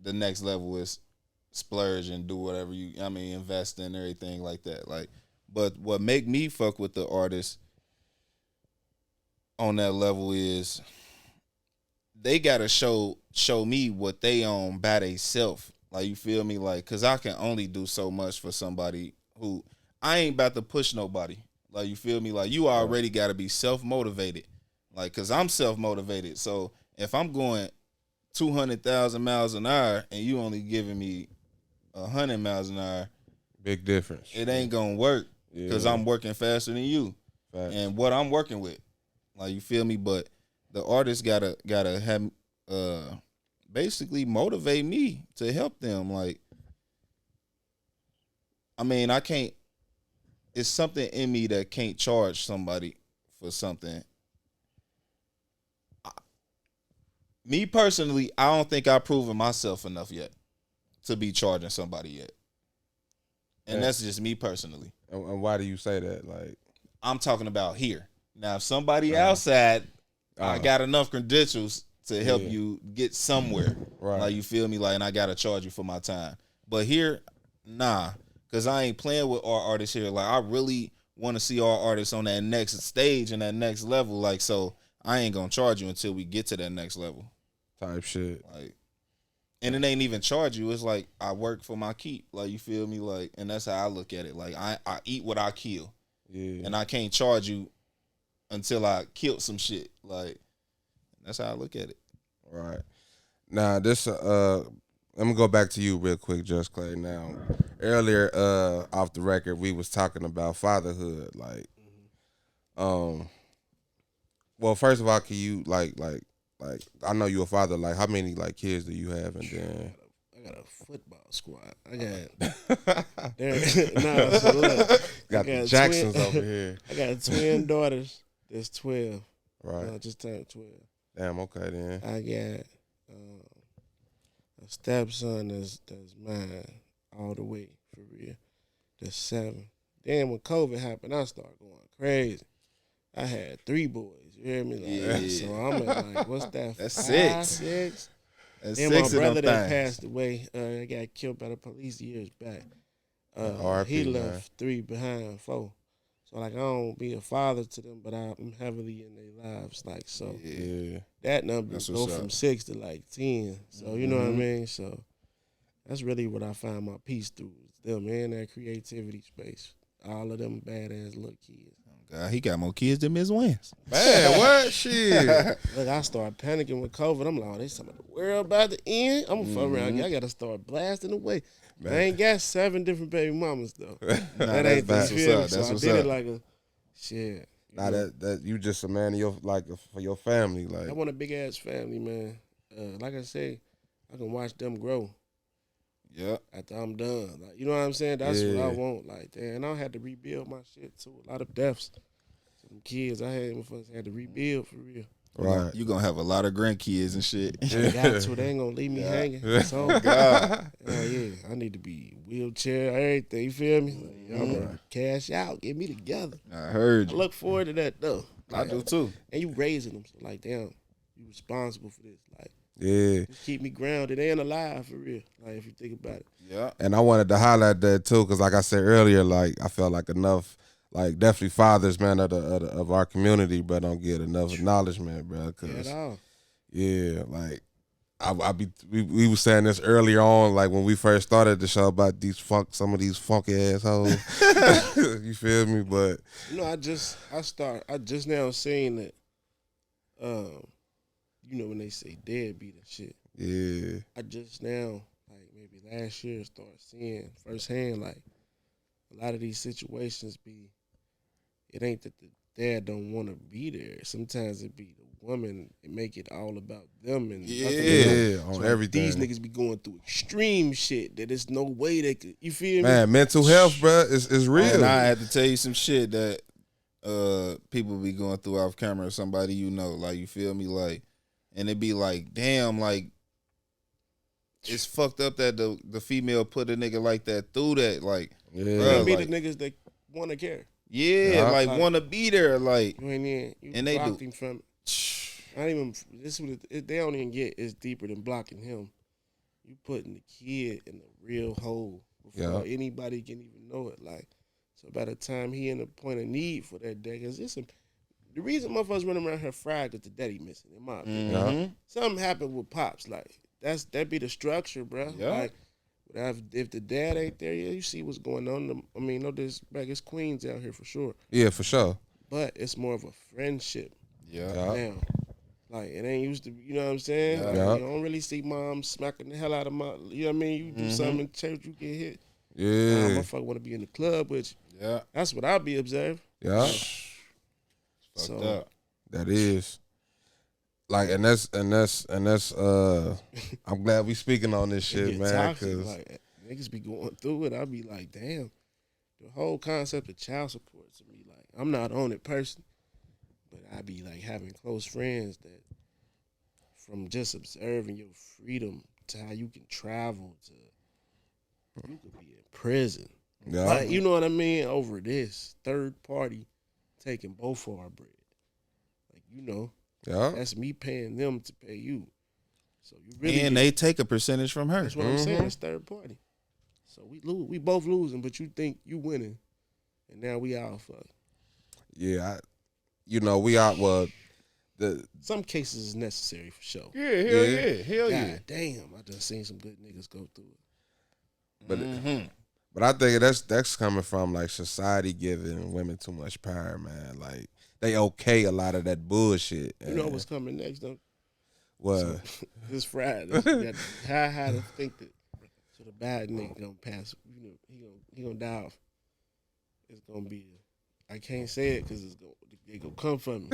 the next level is splurge and do whatever invest in everything like that. Like, but what make me fuck with the artist on that level is they gotta show me what they own by they self. Like, you feel me? Like, cause I can only do so much for somebody who I ain't about to push nobody. Like, you feel me? Like, you already gotta be self-motivated. Like, cause I'm self-motivated. So if I'm going 200,000 miles an hour and you only giving me 100 miles an hour, Big difference. it ain't gonna work because I'm working faster than you. Facts. And what I'm working with. Like, you feel me? But the artist gotta have basically motivate me to help them. Like, I mean, I can't. It's something in me that can't charge somebody for something. Me personally, I don't think I've proven myself enough yet to be charging somebody yet. And that's just me personally. And why do you say that? Like, I'm talking about here. Now, if somebody outside, I got enough credentials to help you get somewhere. Right. Like, you feel me? Like, and I got to charge you for my time. But here, nah. Because I ain't playing with our artists here. Like, I really want to see our artists on that next stage and that next level. Like, so I ain't going to charge you until we get to that next level. Type shit. Like, and it ain't even charge you. It's like I work for my keep. Like, you feel me? Like, and that's how I look at it. Like, I eat what I kill. Yeah. And I can't charge you until I killed some shit. Like, that's how I look at it. Right. Now, this, let me go back to you real quick, Jus Clay. Now, earlier, off the record, we was talking about fatherhood. Like, well, first of all, can you, like, I know you're a father. Like, how many, like, kids do you have? And then I got a football squad. I got so look, got the Jacksons over here. I got twin daughters. That's 12. Right. Just turned 12. Damn. Okay then. I got a stepson that's mine all the way for real. That's 7. Then when COVID happened, I started going crazy. I had 3 boys. You hear me? Like, so I'm at, like, what's that? That's 5, 6. 6. That's Then 6 my brother of them that things. passed away, I got killed by the police years back. R.I.P., He man. left 3 behind, 4. So, like, I don't be a father to them, but I'm heavily in their lives. Like, so Yeah. that number That's go what's from up. 6 to like 10. So, you know what I mean? So, That's really what I find my peace through. It's them in that creativity space. All of them badass little kids. God, he got more kids than Miss Wins. Man, what shit? Look, I started panicking with COVID. I'm like, oh, they talking about the world about to end. I'm gonna fuck around. I gotta start blasting away. Man. I ain't got 7 different baby mamas though. That ain't that's what's up. So I did it like a shit. Nah, that you just a man of your for your family. Like I want a big ass family, man. Like I say, I can watch them grow. Yeah. After I'm done, like you know what I'm saying. That's what I want. Like, damn, I had to rebuild my shit too. A lot of deaths. Some kids I had to rebuild for real. right. You gonna have a lot of grandkids and shit. I got to. They ain't gonna leave me hanging. So, God. yeah, I need to be wheelchair, everything. You feel me? Like, y'all gonna cash out, get me together. I heard I you. look forward to that though. I do too. And you raising them, so like, damn, you responsible for this. Like, Yeah. just keep me grounded and alive for real. Like, if you think about it. Yeah. And I wanted to highlight that too, because like I said earlier, like I felt like enough, like definitely fathers, man, of our community, but don't get enough acknowledgement, bro. Yeah, Cause at all. yeah, like we was saying this earlier on, like when we first started the show about some of these funky assholes. You feel me? But You know, I just now seeing that. You know when they say deadbeat and shit. yeah, I just now, like maybe last year, started seeing firsthand like a lot of these situations be. It ain't that the dad don't want to be there. Sometimes it be the woman and make it all about them and nothing else. on So everything. These niggas be going through extreme shit that there's no way they could. You feel me? Man, mental health, bro, is real. And I had to tell you some shit that people be going through off camera or somebody you know, like you feel me, like, and it be like, damn, like it's fucked up that the female put a nigga like that through that, like, yeah, It be like- the niggas that want to care. yeah, Yeah. like want to be there, like, You ain't in. You And they blocked do. him from. Not even. This is what they don't even get. It's deeper than blocking him. You putting the kid in a real hole before anybody can even know it. Like, so by the time he in a point of need for that day, cause the reason motherfuckers running around here fried is the daddy missing. In my opinion, Yeah. something happened with pops. Like that be the structure, bro. Yeah. Like, if the dad ain't there, yeah, you see what's going on. I mean, no disrespect, it's queens out here for sure, yeah, for sure. but it's more of a friendship yeah, now. Like, it ain't used to be, you know what I'm saying? Like, Yeah. you don't really see mom smacking the hell out of my, you know what I mean? You do something in church, you get hit. Nah, Yeah, motherfucker want to be in the club with you. yeah, That's what I'll be observing. yeah, fucked So, up. that is. Like, and that's I'm glad we speaking on this it shit, get man, toxic. cause Like, niggas be going through it. I'll be like, damn. The whole concept of child support to me, like, I'm not on it personally, but I be like having close friends that from just observing your freedom to how you can travel to you could be in prison. yeah, Like, you know what I mean? Over this third party taking both of our bread. Like, you know, yeah, that's me paying them to pay you. So you really And they take a percentage from her. that's what I'm saying. It's third party. So we lose. We both losing, but you think you winning, and now we all fuck. yeah. We out. Well, Some cases is necessary for sure. Yeah, hell God damn, I just seen some good niggas go through it. but I think that's coming from like society giving women too much power, man. Like they okay a lot of that bullshit. You know what's coming next, though? What? This Friday. You got how to think that. So the bad nigga gonna pass. You know, he gonna die off. It's gonna be. I can't say it because they gonna come for me.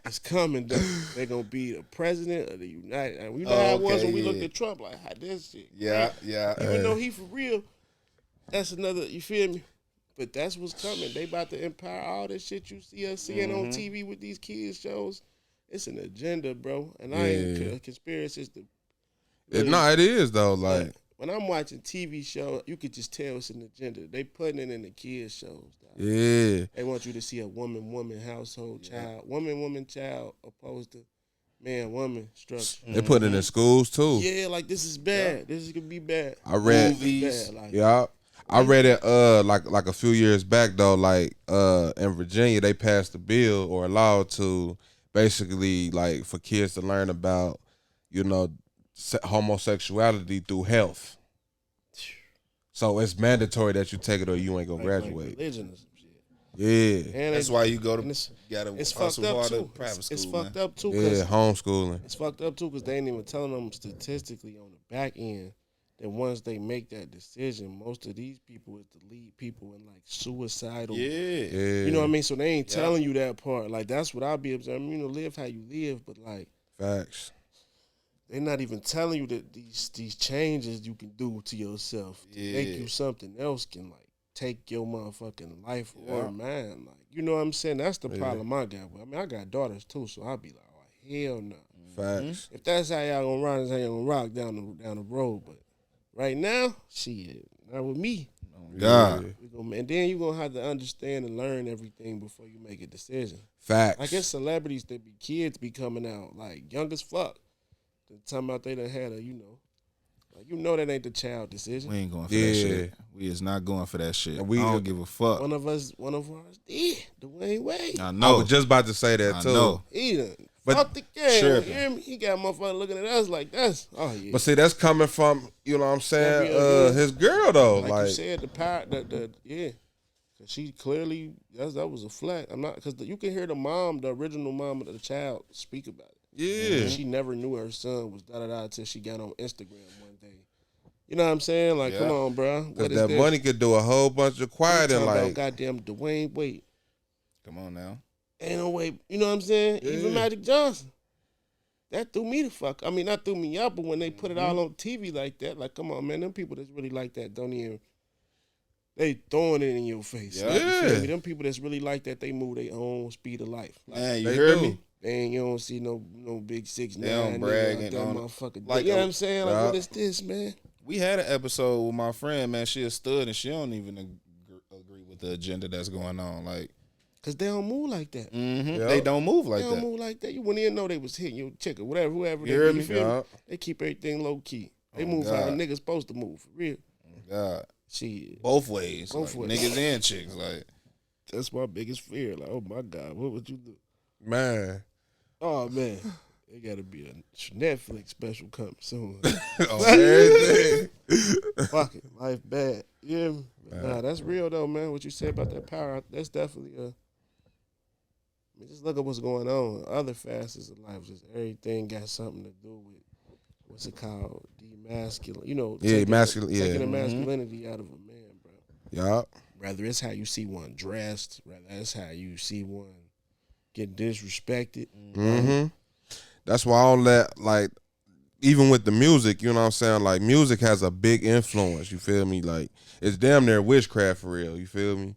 It's coming though. They gonna be the president of the United. And we know how it was when we looked at Trump. Like, how this shit. Yeah, right? yeah. Even though he for real, that's another. You feel me? But that's what's coming. They about to empower all this shit you see us seeing on TV with these kids shows. It's an agenda, bro. And I ain't conspiracies. It is though. Like when I'm watching TV show, you could just tell it's an agenda. They putting it in the kids shows. Dog. yeah, They want you to see a woman household, child, woman child, opposed to man woman structure. they put it in schools too. Yeah, like this is bad. This is gonna be bad. I read. Movies. Bad, like, Yeah, I read it like a few years back though. Like in Virginia, they passed a bill or a law to basically like for kids to learn about homosexuality through health. So it's mandatory that you take it or you ain't gonna graduate. Like religion or some shit. Yeah. And That's why you go to it's hustle fucked up hard too. at private school. It's man. fucked up too. Yeah, homeschooling. It's fucked up too because they ain't even telling them statistically on the back end that once they make that decision, most of these people is the lead people in like suicidal. Yeah. You know what I mean? So they ain't telling you that part. Like that's what I'll be observing. You know, live how you live, but like Facts. they're not even telling you that these changes you can do to yourself to make you something else can like take your motherfucking life or mine. Like, you know what I'm saying? That's the problem I got. I mean, I got daughters too, so I'll be like, oh hell no. Facts. If that's how y'all gonna ride, that's how y'all gonna rock down the road. But right now, shit, not with me. God. And then you gonna have to understand and learn everything before you make a decision. Facts. I guess celebrities that be kids be coming out like young as fuck. They're talking about they done had a, like that ain't the child decision. We ain't going for that shit. We is not going for that shit. I don't give a fuck. One of ours did. Dwayne Wade. I know. I was just about to say that too. Know. He done But fucked the game. tripping. You hear me? He got motherfucker looking at us like that's But see, that's coming from, you know what I'm saying, his girl though. Like you said, the power, cause she clearly that was a flat. I'm not, cause you can hear the original mom of the child speak about it. Yeah. She never knew her son was da-da-da until she got on Instagram one day. You know what I'm saying? Like, come on, bro. What is that this? money could do a whole bunch of quiet and Talking like about goddamn Dwayne Wade. Come on now. Ain't no way. You know what I'm saying? Yeah. Even Magic Johnson. That threw me the fuck. I mean, not threw me up, but when they put it all on TV like that, like, come on, man. Them people that's really like that don't even. They throwing it in your face. Yeah. Like, you feel me? Them people that's really like that, they move their own speed of life. Like, Man, you they heard do. me? you don't see no big 6ix9ine. They don't brag and that on- motherfucker. like You know a- what I'm saying? Like, what is this, man? We had an episode with my friend, man. She a stud and she don't even agree with the agenda that's going on. Like, Because they don't move like that. they don't move like They don't that. move like that. You wouldn't even know they was hitting your chick or whatever, whoever. You heard be, me? feel Yeah. They keep everything low key. They Oh, move how a God. nigga's supposed to move, for real. God. Shit. Both ways. Both like, ways. Niggas and chicks. Like, That's my biggest fear. Like, oh my God, what would you do? man. Oh man, it gotta be a Netflix special coming soon. Everything. Fuck it, life bad. Yeah, nah, that's real though, man. What you say about that power? That's definitely I mean, just look at what's going on. Other facets of life, just everything got something to do with what's it called? Demasculine. You know, Yeah, taking the yeah. masculinity out of a man, bro. Yup. Whether it's how you see one dressed, whether it's how you see one get disrespected. Mm-hmm. That's why I don't let, like, even with the music, you know what I'm saying? Like, music has a big influence, you feel me? Like, it's damn near witchcraft for real, you feel me?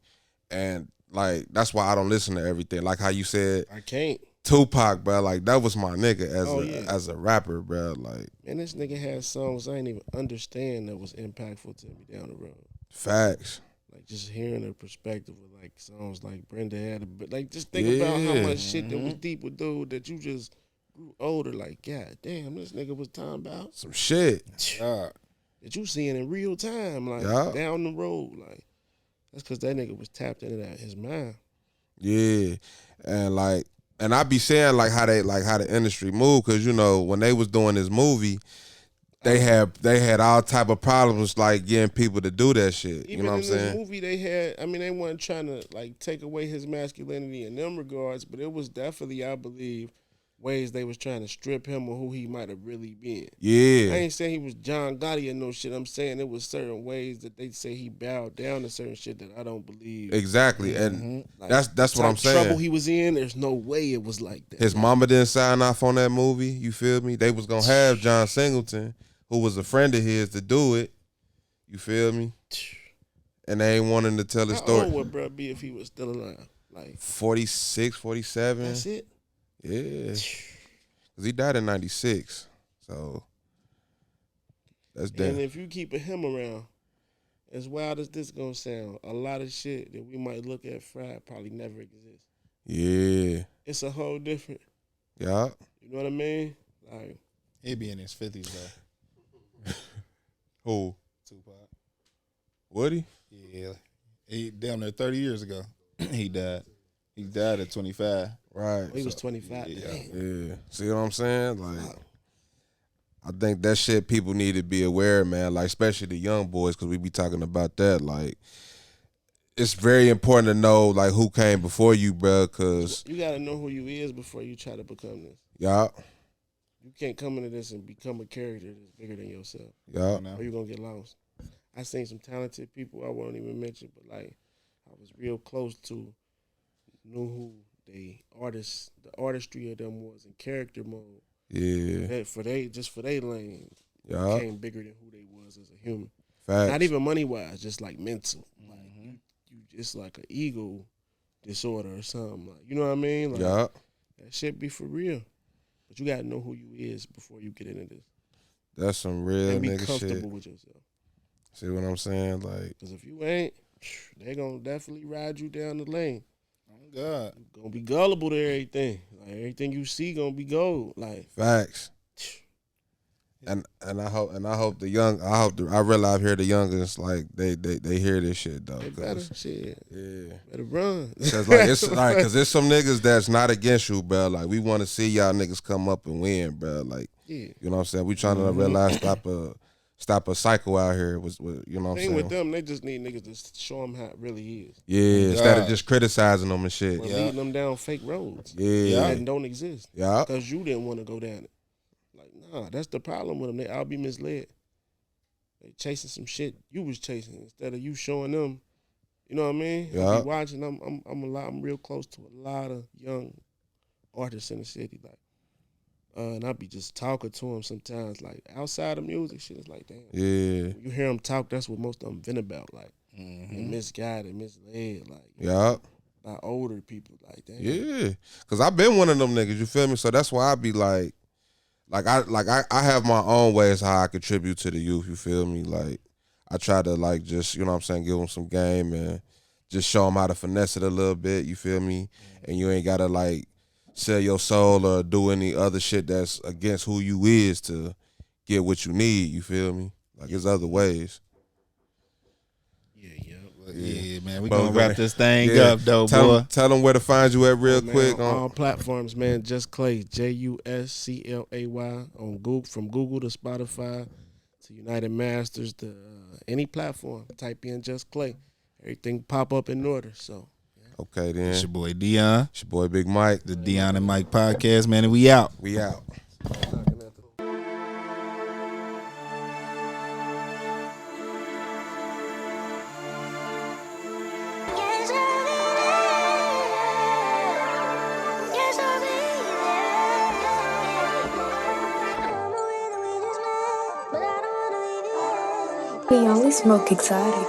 And, like, that's why I don't listen to everything. Like how you said, I can't. Tupac, bro, like, that was my nigga Oh, as a rapper, bro. Like, Man, this nigga had songs I didn't even understand that was impactful to me down the road. facts. Like just hearing the perspective of like songs like Brenda had, like just think about how much shit that was deep with dude that you just grew older. Like, God damn, this nigga was talking about Some shit. God. that you seeing in real time, like Yeah. down the road. Like that's because that nigga was tapped into that his mind. Yeah. And I be saying like how the industry moved, because you know when they was doing this movie, they had all type of problems like getting people to do that shit. Even you know what I'm in saying? this movie, they had. I mean, they weren't trying to like take away his masculinity in them regards, but it was definitely, I believe, ways they was trying to strip him of who he might have really been. I Yeah. ain't saying he was John Gotti or no shit. I'm saying it was certain ways that they say he bowed down to certain shit that I don't believe. Exactly. And Like, that's what type I'm saying. Trouble he was in. There's no way it was like that. His mama didn't sign off on that movie. You feel me? They was gonna have John Singleton, who was a friend of his, to do it. You feel me? And they ain't wanting to tell the How story. old would bruh be if he was still alive? Like 46, 47. that's it. Yeah. Cause he died in 96. So that's And damn. if you keeping him around, as wild as this gonna sound, a lot of shit that we might look at fried probably never exists. Yeah. It's a whole different. Yeah. You know what I mean? Like He'd be in his 50s, though. Who? Tupac. Would he? Yeah. He damn near 30 years ago. He died. He died at 25. Right. he was 25. Yeah. Damn. Yeah. See what I'm saying? Like, I think that shit people need to be aware, man. Like especially the young boys, because we be talking about that. Like it's very important to know like who came before you, bro. Because you gotta know who you is before you try to become this. Yeah. You can't come into this and become a character that's bigger than yourself. Yeah. Or you're gonna get lost. I seen some talented people I won't even mention, but like I was real close to, knew who the artistry of them was in character mode. Yeah. That for they lane. Yeah. Became bigger than who they was as a human. Facts. Not even money wise, just like mental. Like you just like an ego disorder or something. Like you know what I mean? Like, yeah. That shit be for real. But you gotta know who you is before you get into this. That's some real and be nigga comfortable shit. with yourself. See what I'm saying? Like, because if you ain't, they gonna definitely ride you down the lane. Oh God, you gonna be gullible to everything. Like everything you see gonna be gold. Like facts. And I hope the young I realize here the youngest like they hear this shit though. They better shit. Yeah. Better run. Cause like it's like cause there's some niggas that's not against you, bro. Like we want to see y'all niggas come up and win, bro. Like you know what I'm saying? We trying to realize stop a cycle out here with you know what I'm saying? With them, they just need niggas to show them how it really is. Yeah, instead of just criticizing them and shit. Leading them down fake roads. Yeah. That don't exist. Yeah. Because you didn't want to go down it. Like, nah, that's the problem with them. They all be misled. They chasing some shit you was chasing instead of you showing them. You know what I mean? Yeah. I be watching. I'm real close to a lot of young artists in the city. Like, and I be just talking to them sometimes. Like outside of music, shit is like, damn. Yeah. When you hear them talk, that's what most of them vent about. Like, and misguided, misled. Like, yeah. By older people. Like, damn. Yeah. Cause I've been one of them niggas. You feel me? So that's why I be like. I have my own ways how I contribute to the youth, you feel me? Like, I try to, like, just, you know what I'm saying, give them some game and just show them how to finesse it a little bit, you feel me? And you ain't got to, like, sell your soul or do any other shit that's against who you is to get what you need, you feel me? Like, there's other ways. Yeah, man. We gonna wrap this thing up, though, boy. Tell them where to find you at real quick. On all platforms, man. Jus Clay, JUSCLAY on Google, from Google to Spotify to United Masters to any platform. Type in Jus Clay. Everything pop up in order. So. Yeah. Okay, then. It's your boy Dion. It's your boy Big Mike. The Dion and Mike Podcast, man. And we out. We out. We only smoke exotic.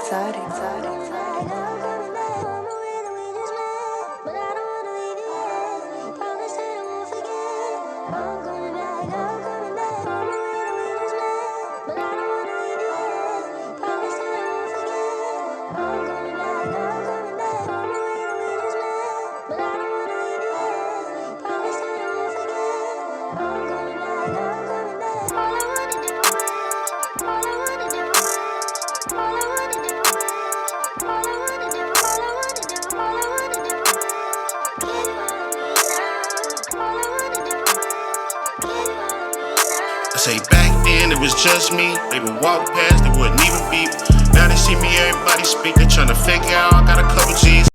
Say back then it was just me. They would walk past, they wouldn't even beep. Now they see me, everybody speak. They tryna figure out I got a couple G's.